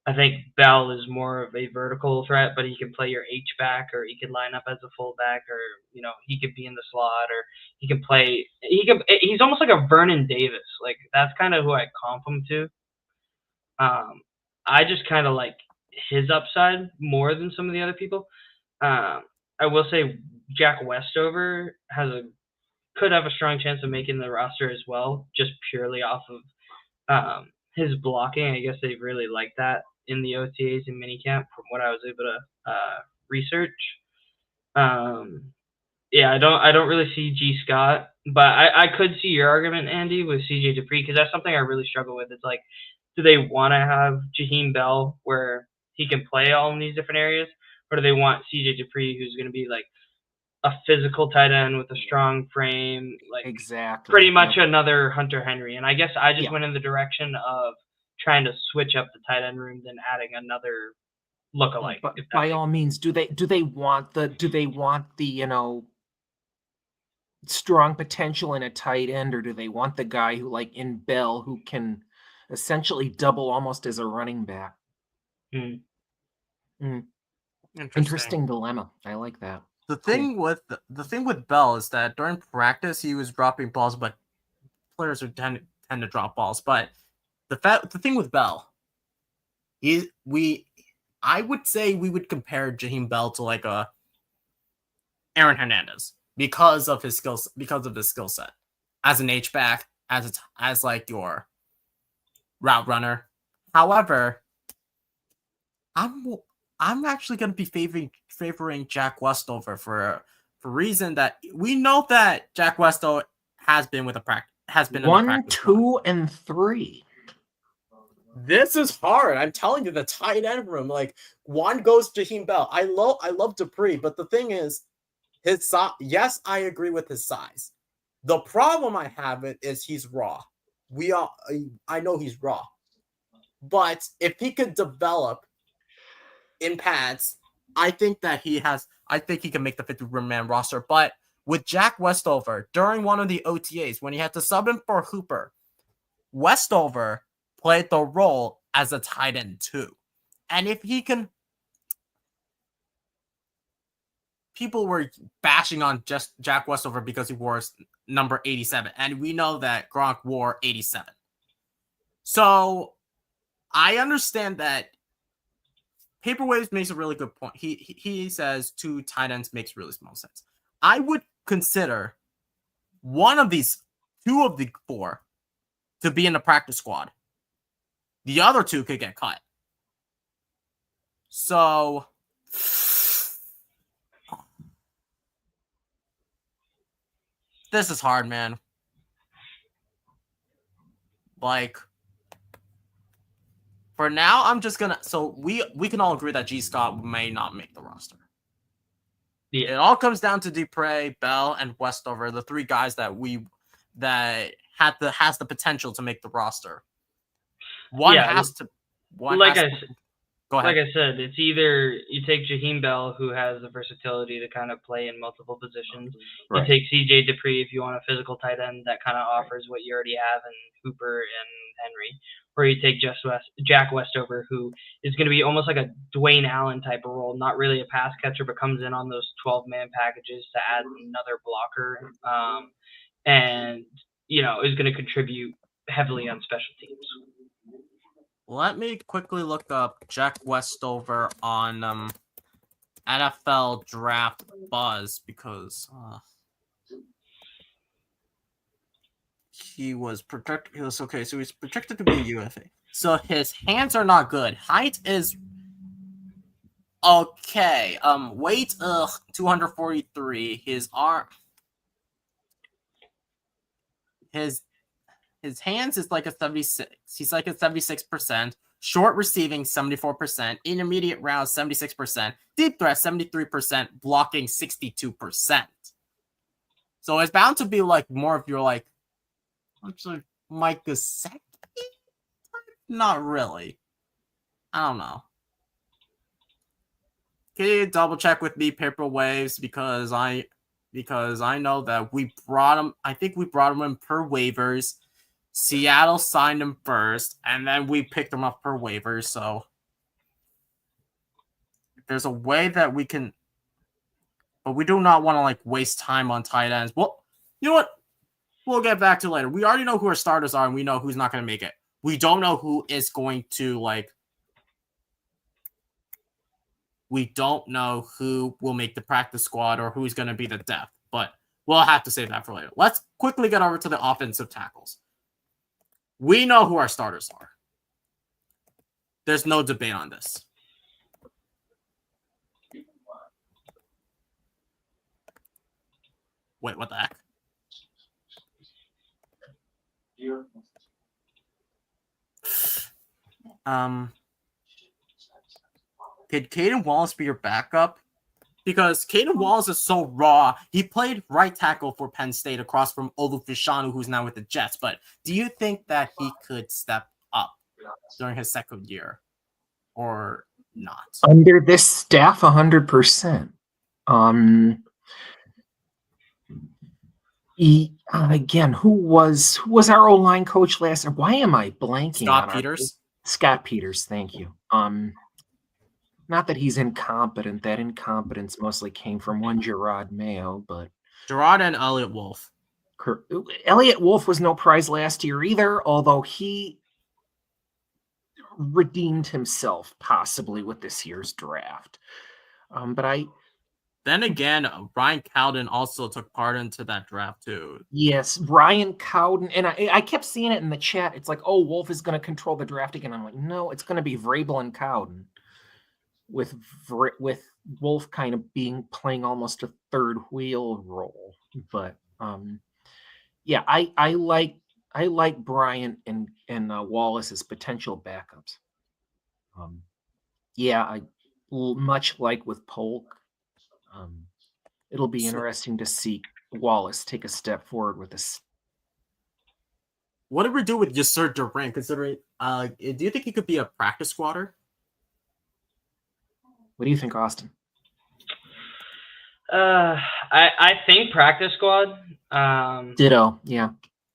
I think Bell is more of a vertical threat, but he can play your H-back, or he could line up as a fullback, or he could be in the slot, or he can play. He's almost like a Vernon Davis. Like, that's kind of who I comp him to. I just kind of like his upside more than some of the other people. I will say Jack Westover could have a strong chance of making the roster as well, just purely off of his blocking. I guess they really like that in the OTAs and minicamp from what I was able to research. I don't really see G. Scott, but I could see your argument, Andy, with CJ Dupree, because that's something I really struggle with. It's like, do they want to have Jaheim Bell where he can play all in these different areas, or do they want CJ Dupree, who's going to be like a physical tight end with a strong frame, like exactly pretty much another Hunter Henry? And I guess I just went in the direction of trying to switch up the tight end room than adding another lookalike. But by all means, do they want the strong potential in a tight end, or do they want the guy who, like in Bell, who can essentially double almost as a running back? Interesting dilemma. I like that. The thing with Bell is that during practice he was dropping balls, but players who tend to drop balls. But the thing with Bell, I would say we would compare Jaheim Bell to like a Aaron Hernandez because of his skill set as an H-back, as like your route runner. However, I'm actually going to be favoring Jack Westover for a reason that we know that Jack Westover has been in the practice 1, 2, and 3. This is hard. I'm telling you, the tight end room, like, one goes Jaheim Bell. I love Dupree, but the thing is, his size. Yes, I agree with his size. The problem I have is he's raw. I know he's raw, but if he could develop in pads, I think he can make the 53-man roster. But with Jack Westover during one of the OTAs when he had to sub in for Hooper, Westover played the role as a tight end too. And if he can, people were bashing on just Jack Westover because he wore number 87, and we know that Gronk wore 87. So I understand that Paper Waves makes a really good point. He says 2 tight ends makes really small sense. I would consider one of these 2 of the 4 to be in the practice squad. The other 2 could get cut. So this is hard, man. Like, for now, I'm just gonna. So we can all agree that G. Scott may not make the roster. Yeah. It all comes down to Dupre, Bell, and Westover, the 3 guys that has the potential to make the roster. One has to. Like I said, it's either you take Jaheim Bell, who has the versatility to kind of play in multiple positions. Right. You take CJ Dupree if you want a physical tight end that kind of offers what you already have in Hooper and Henry. Or you take Jack Westover, who is going to be almost like a Dwayne Allen type of role, not really a pass catcher, but comes in on those 12-man packages to add another blocker, and is going to contribute heavily on special teams. Let me quickly look up Jack Westover on NFL Draft Buzz because he was projected. He was okay, so he's projected to be a UFA. So his hands are not good. Height is okay. Weight 243. His arm. His hands is like a 76. He's like a 76%. Short receiving, 74%. Intermediate round, 76%. Deep threat, 73%. Blocking, 62%. So it's bound to be like more of your like, actually, Mike Gesicki? Not really. I don't know. Can you double check with me, Paper Waves, because I know that we brought him. I think we brought him in per waivers. Seattle signed him first, and then we picked him up per waivers. So there's a way that we can, but we do not want to like waste time on tight ends. Well, you know what? We'll get back to later. We already know who our starters are, and we know who's not going to make it. We don't know who is going to like. We don't know who will make the practice squad or who's going to be the depth, but we'll have to save that for later. Let's quickly get over to the offensive tackles. We know who our starters are. There's no debate on this. Wait, what the heck? Could Caden Wallace be your backup? Because Caden Wallace is so raw. He played right tackle for Penn State across from Olufishanu, who's now with the Jets. But do you think that he could step up during his second year or not? Under this staff, 100%. Again, who was our O-line coach last year? Why am I blanking? Scott Peters. Scott Peters, thank you. Not that he's incompetent. That incompetence mostly came from one Gerard Mayo, but Gerard and Elliott Wolf. Elliott Wolf was no prize last year either, although he redeemed himself possibly with this year's draft. Then again, Ryan Cowden also took part into that draft too. Yes, Ryan Cowden. And I kept seeing it in the chat. It's like, oh, Wolf is going to control the draft again. I'm like, no, it's going to be Vrabel and Cowden. With Wolf kind of playing almost a third wheel role. But yeah, I like Bryant and Wallace as potential backups. Much like with Polk. It'll be interesting to see Wallace take a step forward with this. what did we do with Yasser Durant? Considering, do you think he could be a practice squatter? What do you think, Austin? I think practice squad. Ditto. Yeah,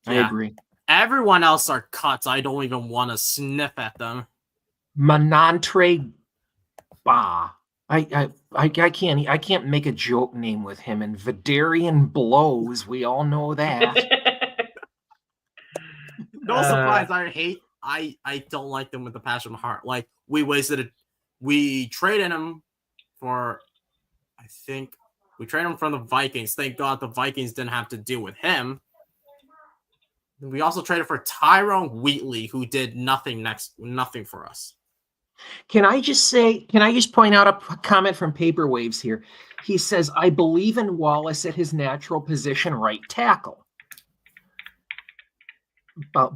I Yeah. agree. Everyone else are cuts. I don't even want to sniff at them. Manantre Ba. I can't make a joke name with him. And Vidarian Blows, we all know that. No surprise. I don't like them with the passion of heart. Like we traded him for, I think we traded him from the Vikings. Thank God the Vikings didn't have to deal with him. We also traded for Tyrone Wheatley, who did nothing for us. Can I just point out a comment from Paper Waves here? He says, I believe in Wallace at his natural position, right tackle.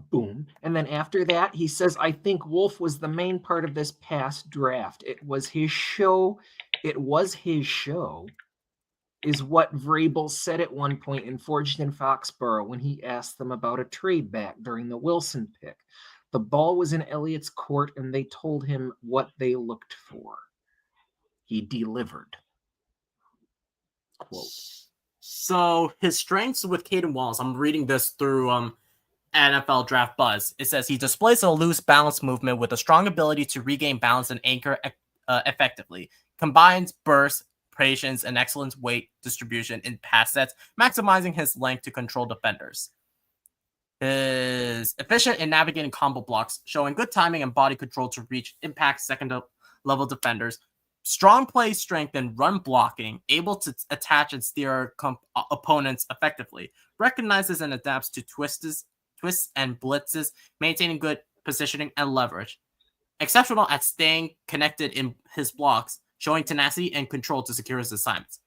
Boom. And then after that, he says, I think Wolf was the main part of this past draft. It was his show, is what Vrabel said at one point in Forged in Foxborough when he asked them about a trade back during the Wilson pick. The ball was in Elliott's court, and they told him what they looked for. He delivered. Quote. So his strengths with Caden Wallace, I'm reading this through NFL Draft Buzz. It says he displays a loose balance movement with a strong ability to regain balance and anchor effectively. Combines burst, patience, and excellent weight distribution in pass sets, maximizing his length to control defenders. Is efficient in navigating combo blocks, showing good timing and body control to reach impact second-level defenders. Strong play strength and run blocking, able to attach and steer opponents effectively. Recognizes and adapts to twists and blitzes, maintaining good positioning and leverage. Exceptional at staying connected in his blocks, showing tenacity and control to secure his assignments.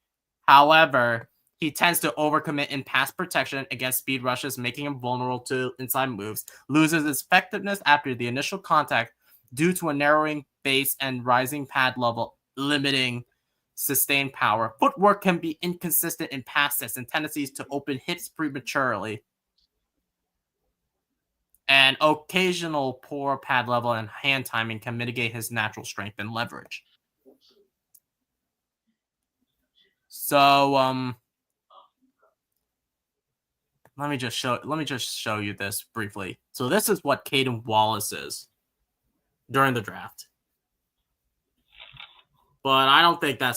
However, he tends to overcommit in pass protection against speed rushes, making him vulnerable to inside moves. Loses his effectiveness after the initial contact due to a narrowing base and rising pad level, limiting sustained power. Footwork can be inconsistent in pass sets and tendencies to open hips prematurely. And occasional poor pad level and hand timing can mitigate his natural strength and leverage. So, let me just show you this briefly. So this is what Caden Wallace is during the draft. But I don't think that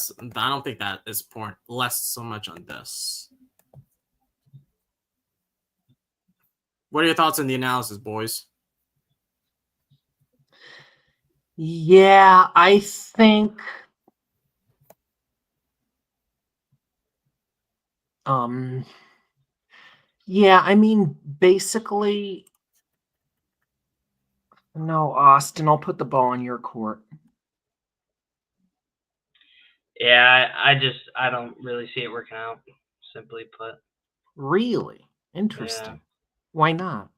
is important. Less so much on this. What are your thoughts on the analysis, boys? Yeah, I think yeah, I mean, basically, no, Austin, I'll put the ball in your court. Yeah, I don't really see it working out, simply put. Really? Interesting. Yeah. Why not?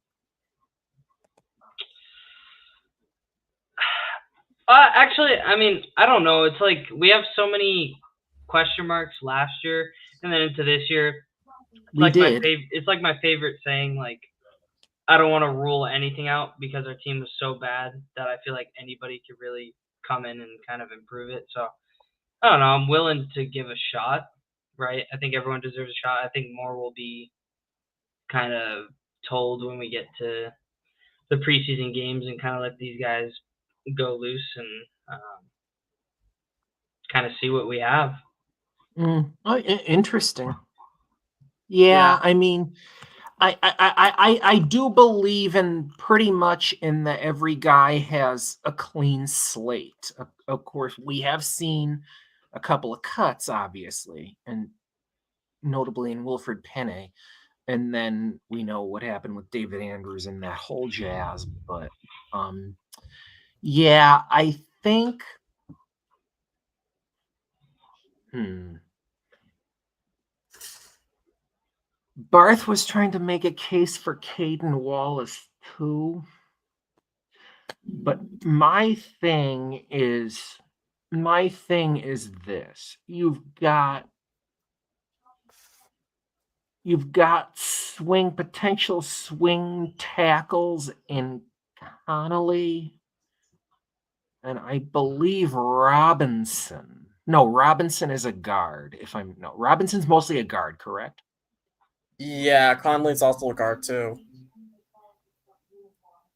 Actually, I mean, I don't know. It's like we have so many question marks last year, and then into this year. It's like my favorite saying. Like, I don't want to rule anything out because our team was so bad that I feel like anybody could really come in and kind of improve it. So I don't know. I'm willing to give a shot, right? I think everyone deserves a shot. I think more will be kind of told when we get to the preseason games and kind of let these guys go loose and kind of see what we have. Interesting. Yeah, I mean, I do believe in pretty much in that every guy has a clean slate. Of course, we have seen a couple of cuts, obviously, and notably in Wilfred Penney. And then we know what happened with David Andrews and that whole jazz. But yeah, I think Barth was trying to make a case for Caden Wallace too. But my thing is this. You've got You've got potential swing tackles in Connolly, and I believe Robinson. No, Robinson is a guard. Robinson's mostly a guard, correct? Yeah, Conley's also a guard too.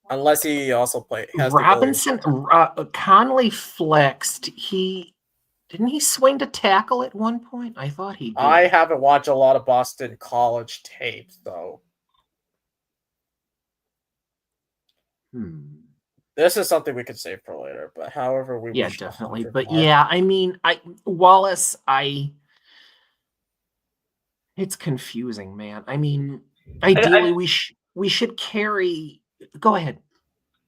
Unless he also has the ability. Robinson, Connolly flexed. Didn't he swing to tackle at one point? I thought he did. I haven't watched a lot of Boston College tapes, though. This is something we could save for later, but however we yeah, definitely. But yeah, I mean, Wallace, it's confusing, man. I mean, ideally we should carry. Go ahead.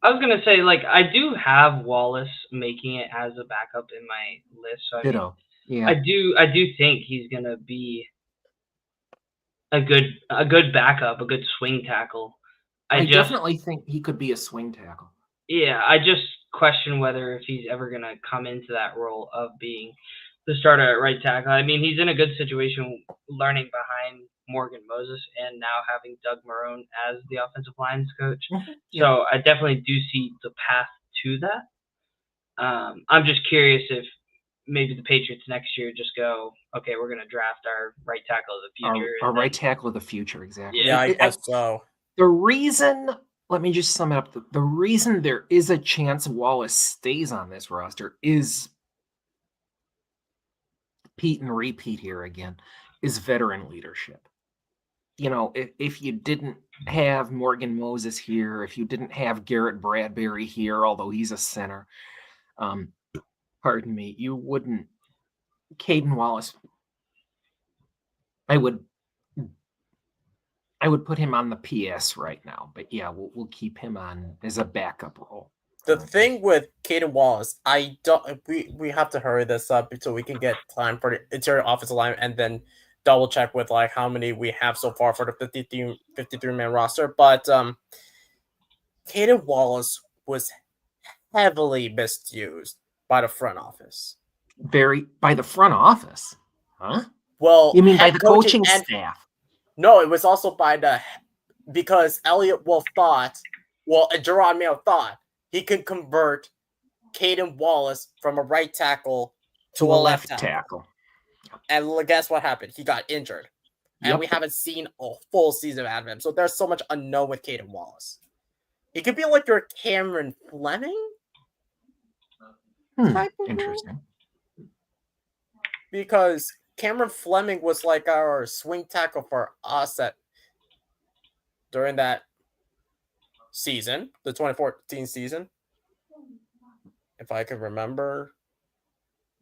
I was gonna say, like, I do have Wallace making it as a backup in my list. So yeah, I do think he's gonna be a good backup, a good swing tackle. I definitely think he could be a swing tackle. Yeah, I just question whether if he's ever gonna come into that role of being the starter at right tackle. I mean, he's in a good situation learning behind Morgan Moses and now having Doug Marrone as the offensive lines coach. So I definitely do see the path to that. I'm just curious if maybe the Patriots next year just go, okay, we're going to draft our right tackle of the future. Our right tackle of the future, exactly. Yeah, I guess so. The reason, let me just sum it up. The reason there is a chance Wallace stays on this roster is Pete and repeat here again, is veteran leadership. You know, if you didn't have Morgan Moses here, if you didn't have Garrett Bradbury here, although he's a center, pardon me, you wouldn't. Caden Wallace, I would put him on the PS right now, but yeah, we'll keep him on as a backup role. The thing with Caden Wallace, we have to hurry this up so we can get time for the interior offensive line and then double check with like how many we have so far for the 53-man roster. But Caden Wallace was heavily misused by the front office. By the front office? Huh? Well, you mean by the coaching staff? No, it was also because Elliot Wolf thought, and Gerard Mayo thought he could convert Caden Wallace from a right tackle to a left tackle. And guess what happened? He got injured. And we haven't seen a full season out of him. So there's so much unknown with Caden Wallace. He could be like your Cameron Fleming. Interesting. Because Cameron Fleming was like our swing tackle for us during that season, the 2014 season. If I can remember.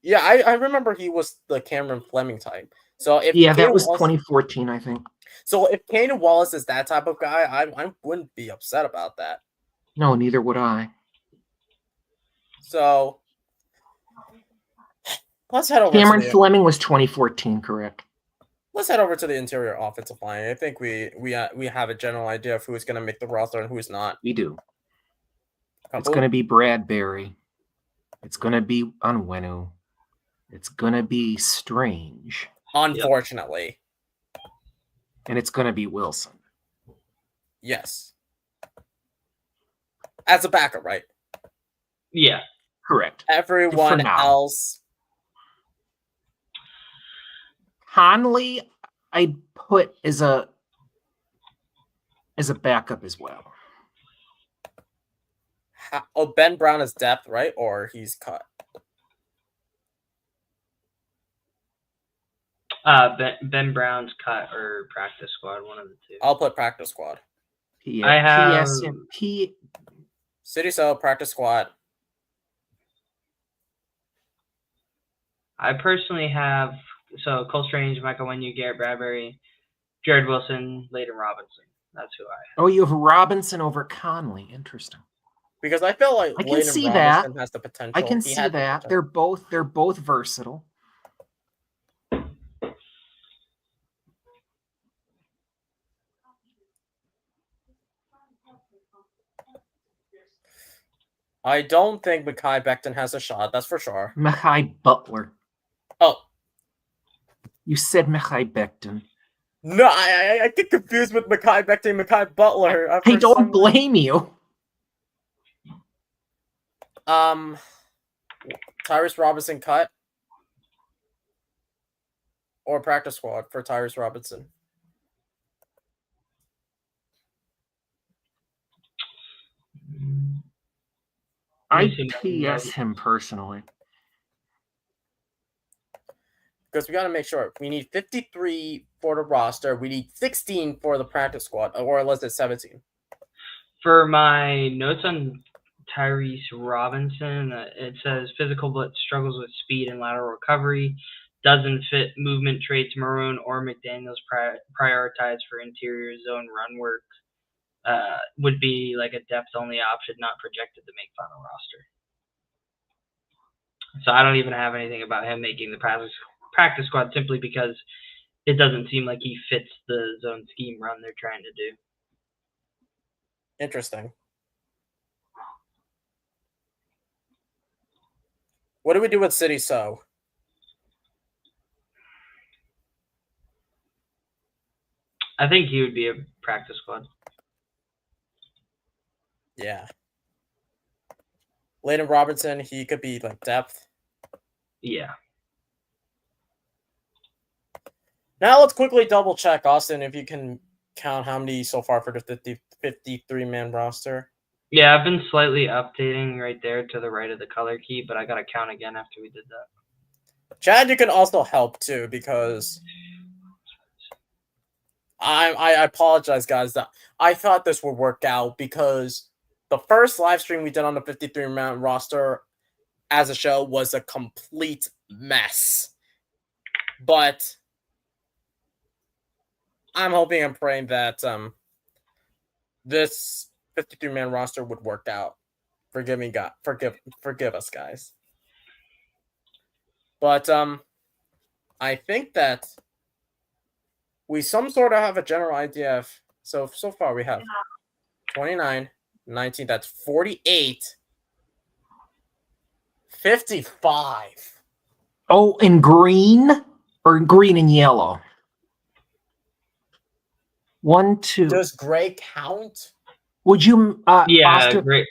Yeah, I remember he was the Cameron Fleming type. So if that was 2014, I think. So if Caden Wallace is that type of guy, I wouldn't be upset about that. No, neither would I. So let's head over. Cameron Fleming was 2014, correct? Let's head over to the interior offensive line. I think we have a general idea of who's going to make the roster and who's not. We do. It's going to be Bradbury. It's going to be Onwenu. It's going to be Strange. Unfortunately. And it's going to be Wilson. Yes. As a backup, right? Yeah. Correct. Everyone else. Conley, I put as a backup as well. Ben Brown is depth, right? Or he's cut? Ben Brown's cut or practice squad, one of the two. I'll put practice squad. I have City Cell practice squad. I personally have Cole Strange, Michael Onwenu, Garrett Bradbury, Jared Wilson, Layden Robinson. That's who I have. Oh, you have Robinson over Conley. Interesting. Because I feel like I can see that. Has the potential. I can see that. They're both versatile. I don't think Mekhi Becton has a shot. That's for sure. Mekhi Butler. Oh. You said Mekhi Becton. No, I get confused with Mekhi Becton and Mekhi Butler. I don't blame you. Tyrese Robinson cut or practice squad for Tyrese Robinson. I'd PS him personally. Because we got to make sure. We need 53 for the roster. We need 16 for the practice squad, or unless it's 17. For my notes on Tyrese Robinson, it says physical but struggles with speed and lateral recovery. Doesn't fit movement traits Maroon or McDaniels prioritize for interior zone run work. Would be like a depth-only option, not projected to make final roster. So I don't even have anything about him making the practice squad simply because it doesn't seem like he fits the zone scheme run they're trying to do. Interesting. What do we do with City So? I think he would be a practice squad. Yeah. Layden Robinson, he could be like depth. Yeah. Now let's quickly double check, Austin, if you can count how many so far for the 53-man roster. Yeah, I've been slightly updating right there to the right of the color key, but I got to count again after we did that. Chad, you can also help too, because I apologize, guys, that I thought this would work out, because the first live stream we did on the 53-man roster as a show was a complete mess. But I'm hoping and praying that this 53-man roster would work out. Forgive me, God. Forgive us, guys. But I think that we some sort of have a general idea of. So far we have 29, 19. That's 48, 55. Oh, in green or green and yellow? 1, 2. Does gray count? Would you? Yeah, Austin, great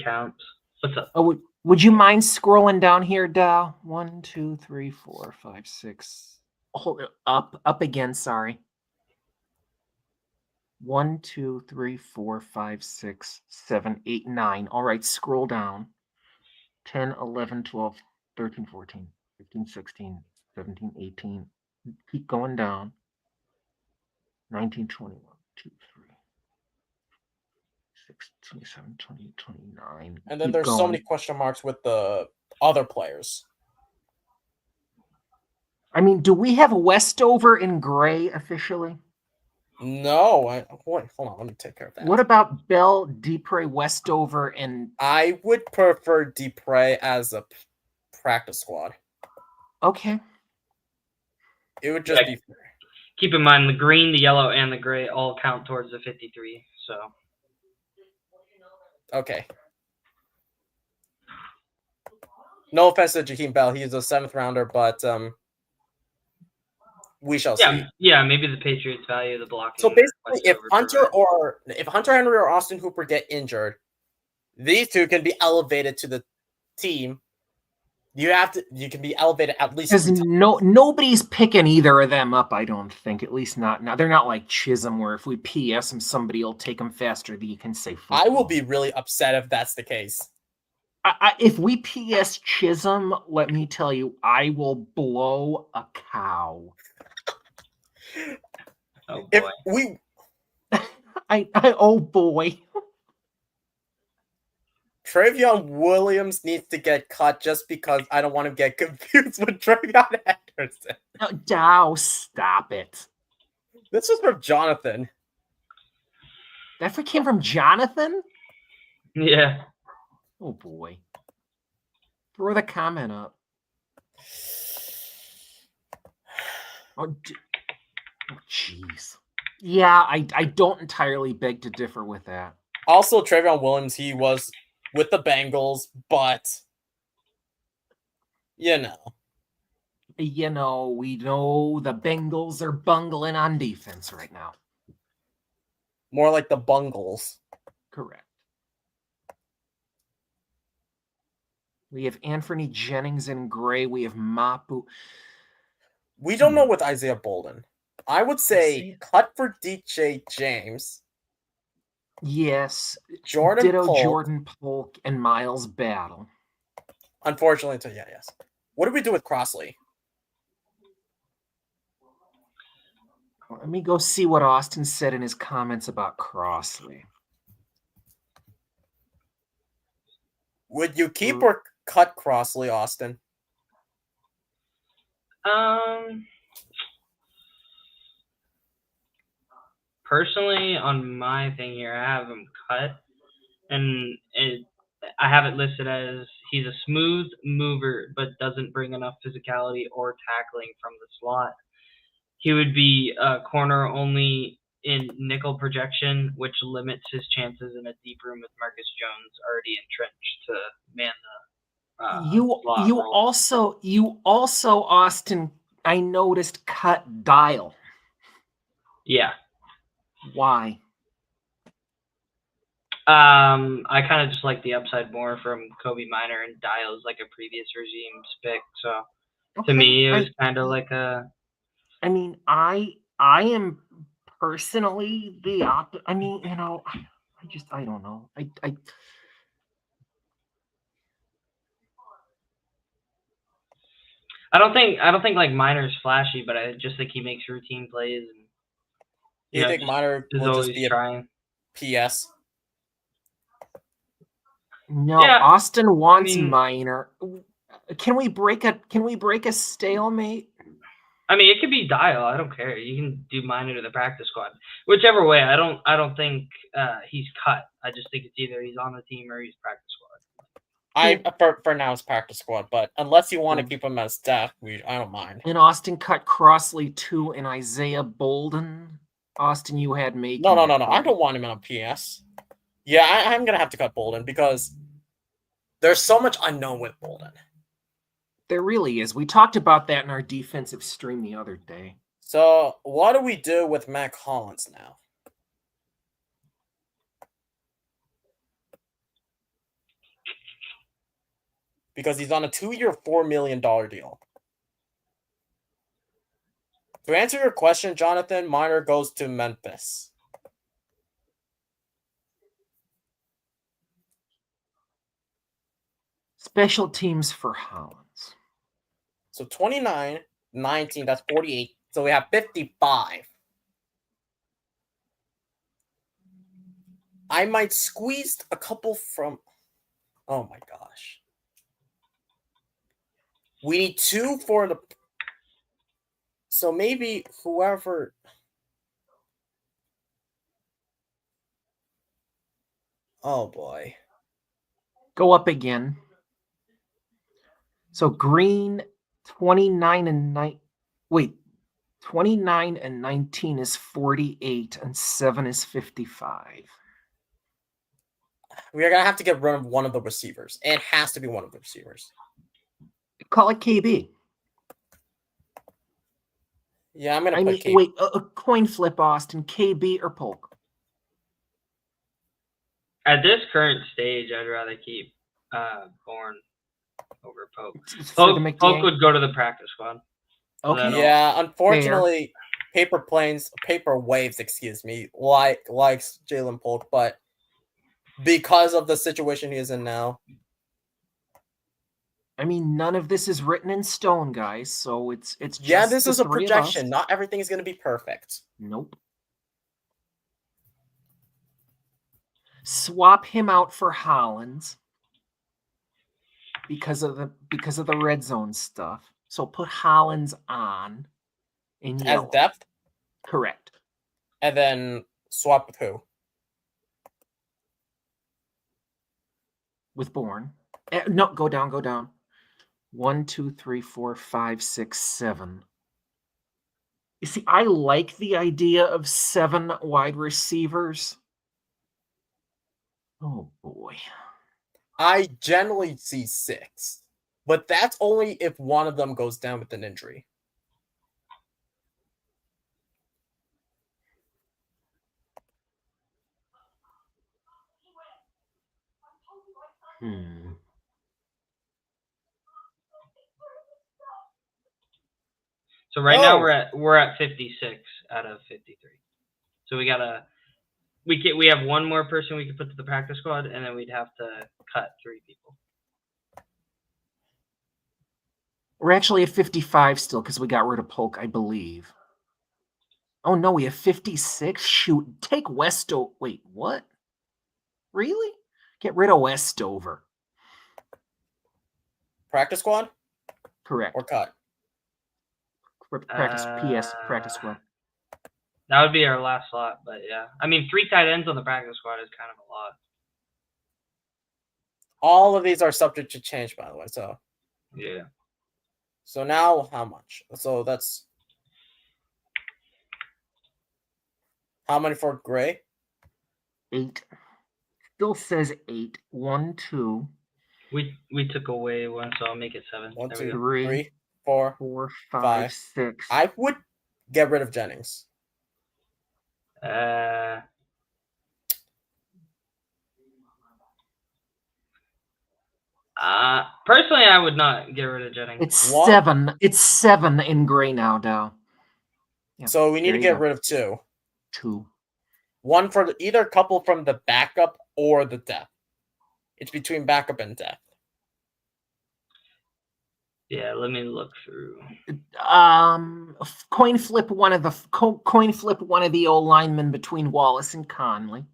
count. What's up? Oh, would you mind scrolling down here, Dal? 1, 2, 3, 4, 5, 6. Hold it up again. Sorry. 1, 2, 3, 4, 5, 6, 7, 8, 9. All right, scroll down. 10, 11, 12, 13, 14, 15, 16, 17, 18. Keep going down. 19, 21, 2, 3, 6, 27, 28, 29. And then Keep there's going. so many question marks with the other players. I mean, do we have Westover in gray officially? No, hold on, let me take care of that. What about Bell, Dupre, Westover, and I would prefer Dupre as a practice squad. okay. It would just be fair. Keep in mind the green, the yellow, and the gray all count towards the 53. So Okay. No offense to Jakeem Bell, he's a 7th rounder, but we shall see. Yeah, maybe the Patriots value the blocking. So basically, if Hunter Henry or Austin Hooper get injured, these two can be elevated to the team. You can be elevated at least. Because nobody's picking either of them up. I don't think, at least not now. They're not like Chisholm, where if we PS them, somebody will take them faster than you can say. Football. I will be really upset if that's the case. If we PS Chisholm, let me tell you, I will blow a cow. Oh boy. If we, oh boy. Travion Williams needs to get cut just because I don't want to get confused with Travion Henderson. Dow, stop it. This was from Jonathan. That came from Jonathan? Yeah. Oh boy. Throw the comment up. Oh, jeez. Yeah, I don't entirely beg to differ with that. Also, Travion Williams, he was with the Bengals, but you know. we know the Bengals are bungling on defense right now. More like the Bungles. Correct. We have Anthony Jennings in gray. We have Mapu. We don't know with Isaiah Bolden. I would say cut for DJ James. Yes. Jordan Polk, and Miles Battle. Unfortunately, yes. What do we do with Crossley? Let me go see what Austin said in his comments about Crossley. Would you keep or cut Crossley, Austin? Personally, on my thing here, I have him cut, and I have it listed as he's a smooth mover, but doesn't bring enough physicality or tackling from the slot. He would be a corner only in nickel projection, which limits his chances in a deep room with Marcus Jones already entrenched to man the slot. You also, Austin, I noticed cut Dial. Yeah. Why? I kind of just like the upside more from Kobe Minor, and Dial's like a previous regime's pick. So to me, it was kind of like a. I mean, I am personally the I mean, I don't know. I don't think like Minor's flashy, but I just think he makes routine plays. And, you think Minor will just be trying. PS? No, yeah, Austin wants Minor. Can we break a stalemate? I mean, it could be Dial. I don't care. You can do Minor to the practice squad. Whichever way, I don't think he's cut. I just think it's either he's on the team or he's practice squad. For now it's practice squad, but unless you want to keep him as staff, I don't mind. And Austin cut Crossley too, and Isaiah Bolden. Austin, you had making. No. I don't want him on PS. Yeah, I'm gonna have to cut Bolden because there's so much unknown with Bolden. There really is. We talked about that in our defensive stream the other day. So what do we do with Mac Hollins now? Because he's on a 2-year, $4 million deal. To answer your question, Jonathan, Minor goes to Memphis. Special teams for Hollins. So 29, 19, that's 48. So we have 55. I might squeeze a couple from... Oh my gosh. We need 2 for the... So maybe whoever... Oh boy. Go up again. So Green, 29 and 9. Wait, 29 and 19 is 48, and 7 is 55. We are going to have to get rid of one of the receivers. It has to be one of the receivers. Call it KB. Yeah, I'm going to put KB. Wait, a coin flip, Austin. KB or Polk? At this current stage, I'd rather keep Bourne over Polk. Polk would go to the practice squad. Okay. Yeah, unfortunately, paper waves, excuse me, likes Jalen Polk, but because of the situation he is in now. I mean, none of this is written in stone, guys. So it's just this is a projection. Not everything is going to be perfect. Nope. Swap him out for Hollins because of the red zone stuff. So put Hollins on in yellow. As depth? Correct. And then swap with who? With Bourne. No, go down. 1, 2, 3, 4, 5, 6, 7. You see, I like the idea of 7 wide receivers. Oh boy. I generally see 6. but that's only if one of them goes down with an injury. So right now we're at 56 out of 53. So we have one more person we could put to the practice squad, and then we'd have to cut 3 people. We're actually at 55 still because we got rid of Polk, I believe. Oh no, we have 56. Shoot, take Westover. Wait, what? Really? Get rid of Westover. Practice squad? Correct. Or cut? Practice squad. That would be our last slot, but yeah. I mean, 3 tight ends on the practice squad is kind of a lot. All of these are subject to change, by the way. So yeah. So now how much? So that's how many for Gray? 8. Still says 8. 1, 2. We took away 1, so I'll make it 7. 1, 2, 3, 3, 4, 4, 5, 6. I would get rid of Jennings. Personally, I would not get rid of Jennings. It's 7. It's 7 in Gray now, Dow. Yep. So we need to get rid of 2. 2. 1 for either couple from the backup or the depth. It's between backup and depth. Yeah, let me look through. Coin flip one of the old linemen between Wallace and Conley.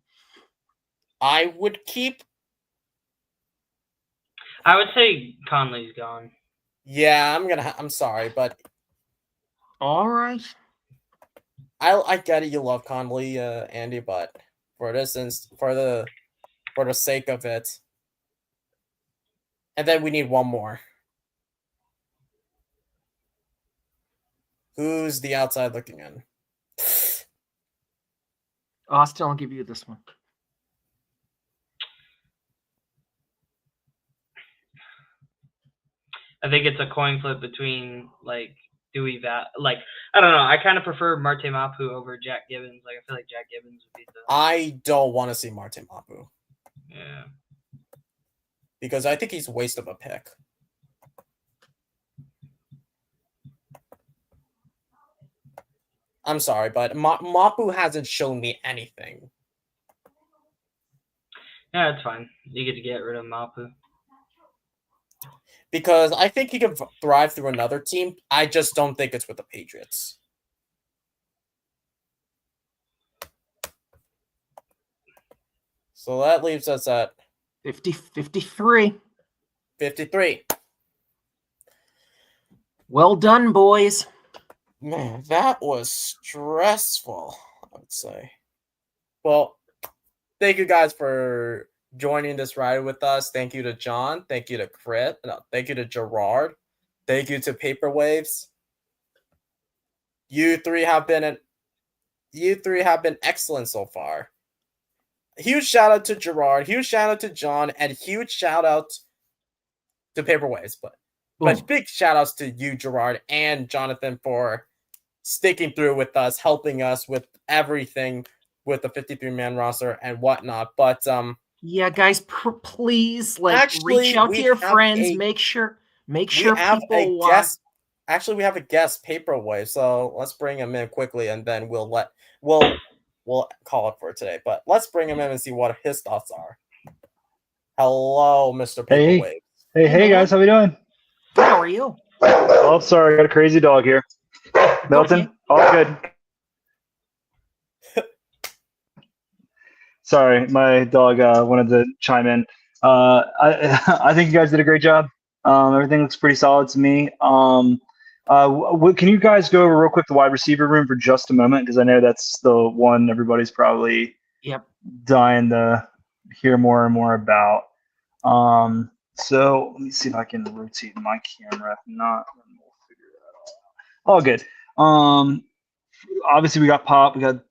I would keep. I would say Conley's gone. Yeah, I'm sorry, but. All right. I get it. You love Conley, Andy, but for the sake of it, and then we need one more. Who's the outside looking in? Austin, I'll give you this one. I think it's a coin flip between like Dewey I don't know. I kind of prefer Marte Mapu over Jack Gibbons. Like I feel like Jack Gibbons would be the. I don't want to see Marte Mapu. Yeah. Because I think he's a waste of a pick. I'm sorry, but Mapu hasn't shown me anything. Yeah, it's fine. You get to get rid of Mapu. Because I think he can thrive through another team. I just don't think it's with the Patriots. So that leaves us at 53. 53. Well done, boys. Man, that was stressful, I would say. Well, thank you guys for joining this ride with us. Thank you to John. Thank you to Crit. No, thank you to Gerard. Thank you to Paperwaves. You three have been excellent so far. Huge shout out to Gerard. Huge shout out to John, and huge shout out to Paperwaves. But big shout outs to you, Gerard, and Jonathan for sticking through with us, helping us with everything with the 53-man roster and whatnot. But yeah, guys, please reach out to your friends. Make sure people watch. Actually, we have a guest, Paperwave, so let's bring him in quickly, and then we'll call it for today. But let's bring him in and see what his thoughts are. Hello, Mr. Paperwave. Hey guys, how we doing? How are you? Oh, sorry, I got a crazy dog here. Milton, okay. All good. Sorry, my dog wanted to chime in. I think you guys did a great job. Everything looks pretty solid to me. Can you guys go over real quick the wide receiver room for just a moment? Because I know that's the one everybody's probably dying to hear more and more about. So let me see if I can rotate my camera. If not, then we'll figure that out. All good. Obviously we got Pop, we got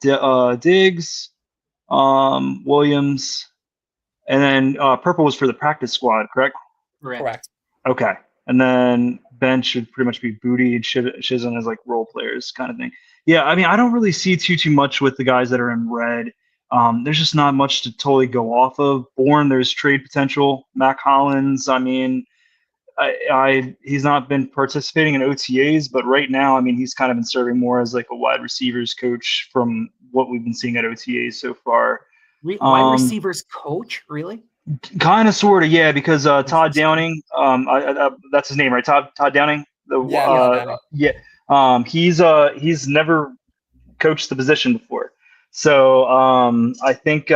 Diggs, Williams, and then Purple was for the practice squad, correct? Correct. Okay. and then bench should pretty much be Booty and Chisholm as like role players kind of thing. Yeah, I mean, I don't really see too much with the guys that are in red. There's just not much to totally go off of. Bourne, there's trade potential. Mac Hollins, I mean, he's not been participating in OTAs, but right now, I mean, he's kind of been serving more as like a wide receivers coach from what we've been seeing at OTAs so far. Wide receivers coach, really? Kind of, sort of, yeah. Because Todd Downing, that's his name, right? Todd Downing. He's never coached the position before. So I think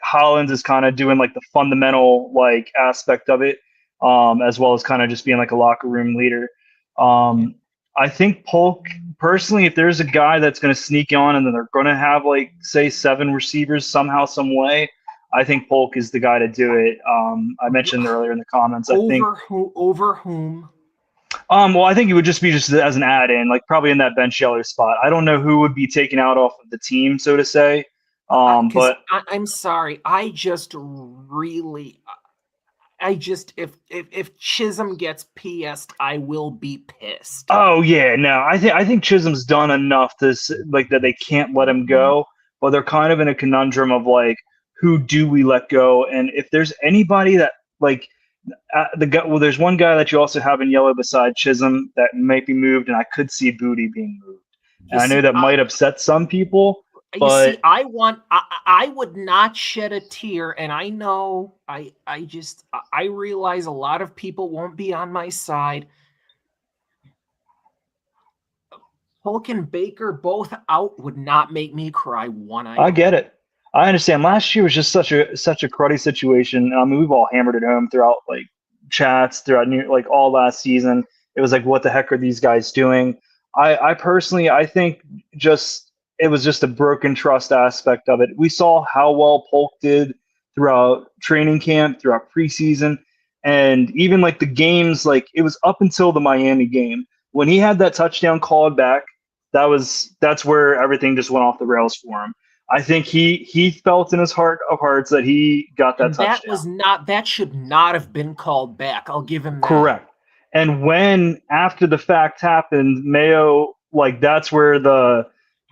Hollins is kind of doing like the fundamental like aspect of it, as well as kind of just being like a locker room leader. I think Polk, personally, if there's a guy that's going to sneak on and then they're going to have like say 7 receivers somehow, some way, I think Polk is the guy to do it. I mentioned earlier in the comments. Over whom? Well, I think it would just be as an add-in, like probably in that bench yellow spot. I don't know who would be taken out off of the team, so to say. But I'm sorry, if Chisholm gets PS'd, I will be pissed. Oh yeah, no, I think Chisholm's done enough to like that they can't let him go, but they're kind of in a conundrum of like, who do we let go? And if there's anybody that like there's one guy that you also have in yellow beside Chisholm that might be moved, and I could see Booty being moved. And I know that might upset some people. But you see, I would not shed a tear, and I know I realize a lot of people won't be on my side. Polk and Baker both out would not make me cry one iota. I get it. I understand. Last year was just such a cruddy situation. I mean, we've all hammered it home throughout like chats throughout like all last season. It was like, what the heck are these guys doing? I personally, I think it was just a broken trust aspect of it. We saw how well Polk did throughout training camp, throughout preseason, and even like the games, like it was up until the Miami game when he had that touchdown called back. That's where everything just went off the rails for him. I think he felt in his heart of hearts that he got that touchdown. That should not have been called back. I'll give him that. Correct. And when after the fact happened, Mayo, like that's where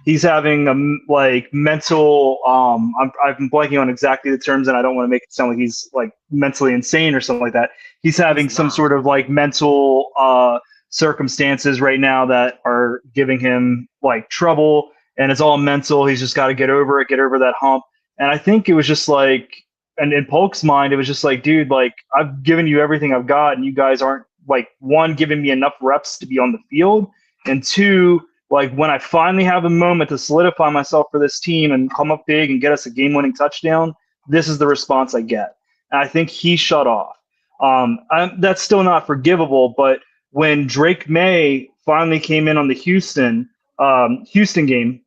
he's having a like mental I've been blanking on exactly the terms, and I don't want to make it sound like he's like mentally insane or something like that. He's having some sort of like mental circumstances right now that are giving him like trouble, and it's all mental. He's just got to get over that hump. And I think it was just like, and in Polk's mind, it was just like, dude, like I've given you everything I've got, and you guys aren't like, one, giving me enough reps to be on the field, and two, like when I finally have a moment to solidify myself for this team and come up big and get us a game-winning touchdown, this is the response I get. And I think he shut off. That's still not forgivable, but when Drake May finally came in on the Houston game,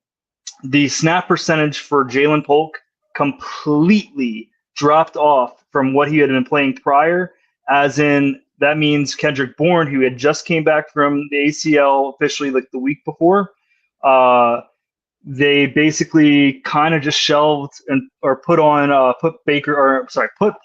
the snap percentage for Jalen Polk completely dropped off from what he had been playing prior, as in that means Kendrick Bourne, who had just came back from the ACL officially like the week before, they basically kind of just shelved or put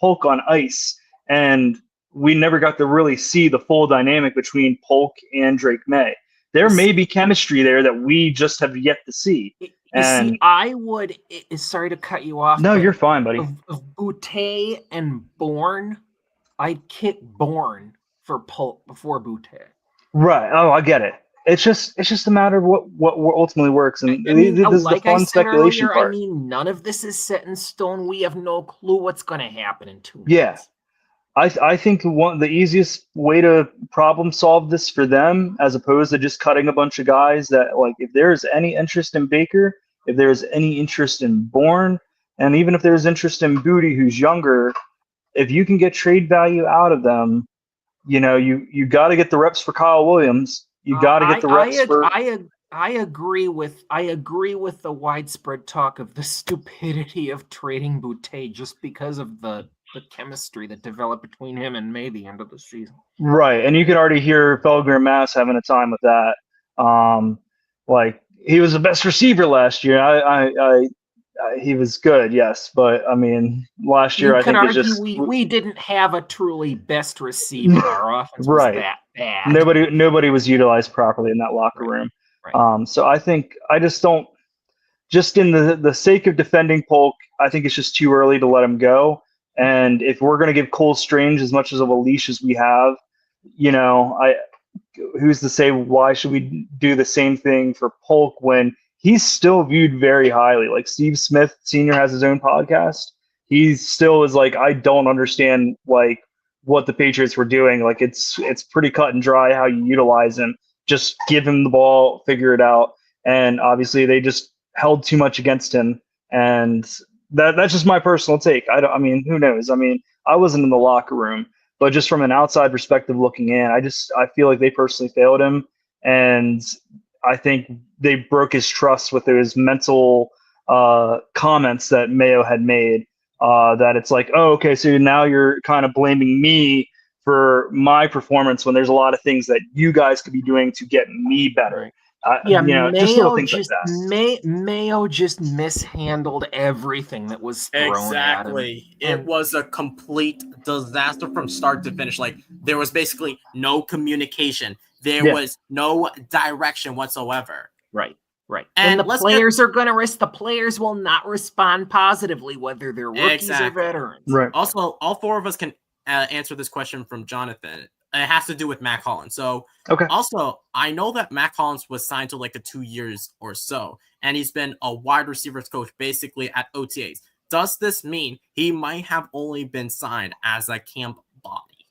Polk on ice, and we never got to really see the full dynamic between Polk and Drake May. There may be chemistry there that we just have yet to see. I would. Sorry to cut you off. No, you're fine, buddy. Of Boutte and Bourne, I'd kick Bourne for Polk before Boutte. Right. Oh, I get it. It's just a matter of what ultimately works, and this is the fun speculation part. I mean, none of this is set in stone. We have no clue what's going to happen in 2 months. Yeah. I think the easiest way to problem solve this for them, as opposed to just cutting a bunch of guys, that like if there's any interest in Baker, if there's any interest in Bourne, and even if there's interest in Booty, who's younger, if you can get trade value out of them, you know, you got to get the reps for Kyle Williams. You got to get the reps for. I agree with the widespread talk of the stupidity of trading Boutte just because of the chemistry that developed between him and May the end of the season. Right, and you can already hear Felger and Mass having a time with that. Like he was the best receiver last year. I He was good, yes, but I mean, last year You I can think is argue just we didn't have a truly best receiver. Our offense was right. that bad. Nobody was utilized properly in that locker room. Right. So I just don't. Just in the sake of defending Polk, I think it's just too early to let him go. And if we're going to give Cole Strange as much of a leash as we have, who's to say why should we do the same thing for Polk when he's still viewed very highly? Like Steve Smith Sr. has his own podcast. He still is like, I don't understand like what the Patriots were doing. Like it's pretty cut and dry how you utilize him. Just give him the ball, figure it out. And obviously they just held too much against him. And that's just my personal take. I mean, who knows? I mean, I wasn't in the locker room, but just from an outside perspective looking in, I feel like they personally failed him. And I think they broke his trust with those mental comments that Mayo had made, that it's like, oh, okay, so now you're kind of blaming me for my performance when there's a lot of things that you guys could be doing to get me better. Right. Yeah, just little things like that. Mayo just mishandled everything that was thrown at him. Exactly. It was a complete disaster from start to finish. Like there was basically no communication. There was no direction whatsoever. Right. And the players are going to risk. The players will not respond positively, whether they're rookies or veterans. Right. Also, all four of us can answer this question from Jonathan. It has to do with Mac Hollins. So, also, I know that Mac Hollins was signed to like 2 years or so, and he's been a wide receivers coach basically at OTAs. Does this mean he might have only been signed as a camp body?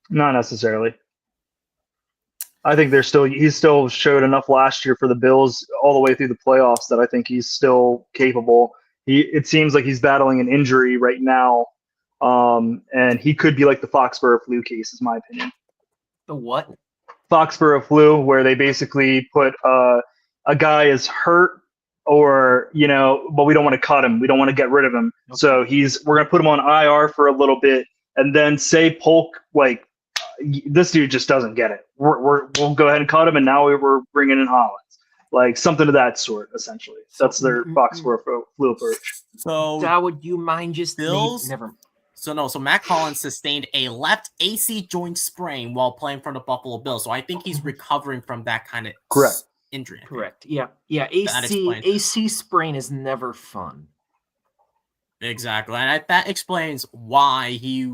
Not necessarily. I think he still showed enough last year for the Bills all the way through the playoffs that I think he's still capable. It seems like he's battling an injury right now, and he could be like the Foxborough flu case, is my opinion. The what? Foxborough flu, where they basically put a guy is hurt, or but we don't want to cut him, we don't want to get rid of him, so we're gonna put him on IR for a little bit, and then say Polk, like, this dude just doesn't get it. We'll go ahead and cut him, and now we're bringing in Hollins, like something of that sort. Essentially, that's their Foxborough flu approach. So, would you mind just Bills? Never. So Mac Hollins sustained a left AC joint sprain while playing for the Buffalo Bills. So I think he's recovering from that kind of injury. Correct. Yeah. AC sprain is never fun. Exactly, and that explains why he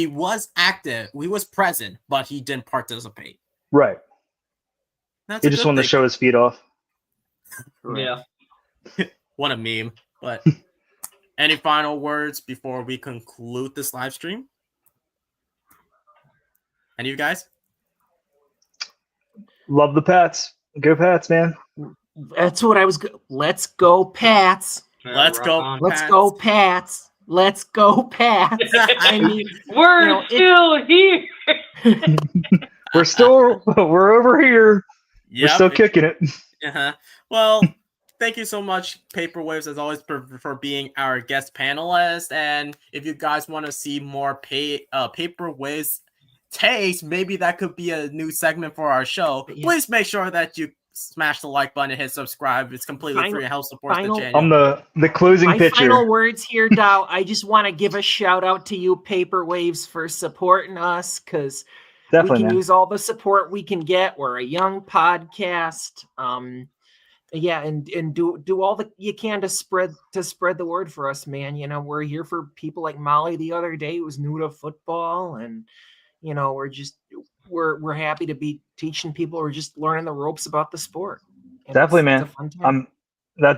was active, he was present, but he didn't participate. Right. He just wanted to show his feet off. Yeah. What a meme. But any final words before we conclude this live stream? Any of you guys? Love the Pats. Go Pats, man. That's what I was. Let's go Pats. Let's go. Let's go Pats. Let's go Pats. I mean, we're still here. We're over here. Yep. We're still kicking it. Well, thank you so much, Paperwaves, as always, for being our guest panelist. And if you guys want to see more Paperwaves takes, maybe that could be a new segment for our show. Please make sure that you smash the like button and hit subscribe. It's completely free and helps support the channel. I'm the closing pitcher. Final words here, Dow. I just want to give a shout out to you, Paperwaves, for supporting us, because we can use all the support we can get. We're a young podcast. And do all that you can to spread the word for us, man. We're here for people like Molly the other day, who was new to football, and we're happy to be teaching people who are just learning the ropes about the sport. And definitely, man.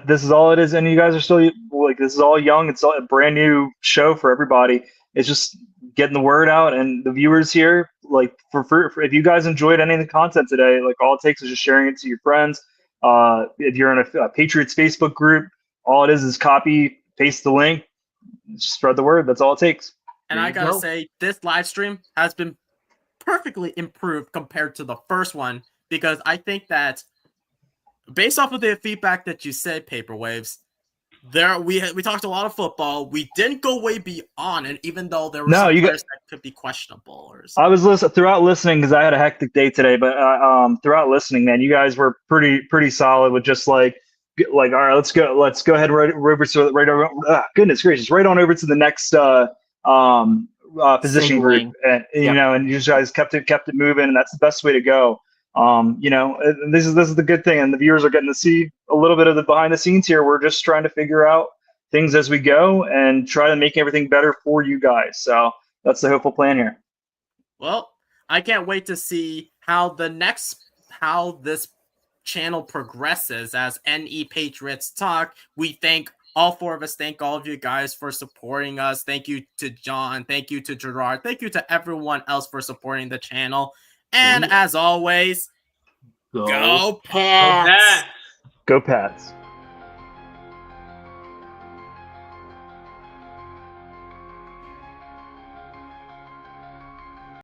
This is all it is, and you guys are still like, this is all young. It's all a brand new show for everybody. It's just getting the word out, and the viewers here, like, for if you guys enjoyed any of the content today, like, all it takes is just sharing it to your friends. If you're in a Patriots Facebook group, all it is copy, paste the link, spread the word. That's all it takes. And I gotta say, this live stream has been perfectly improved compared to the first one, because I think that based off of the feedback that you said, Paperwaves, we talked a lot of football. We didn't go way beyond it, even though there were some players that could be questionable. I was listening because I had a hectic day today, but throughout listening, man, you guys were pretty solid with just like like, all right, let's go ahead right over to right over. Goodness gracious, right on over to the next position group, Singling. and you know, and you guys kept it moving, and that's the best way to go. You know, this is the good thing, and the viewers are getting to see a little bit of the behind the scenes here. We're just trying to figure out things as we go and try to make everything better for you guys. So that's the hopeful plan here. Well, I can't wait to see how this channel progresses as NE Patriots Talk. We thank all four of us. Thank all of you guys for supporting us. Thank you to John. Thank you to Gerard. Thank you to everyone else for supporting the channel. And as always, go Pats. Go Pats. Go Pats.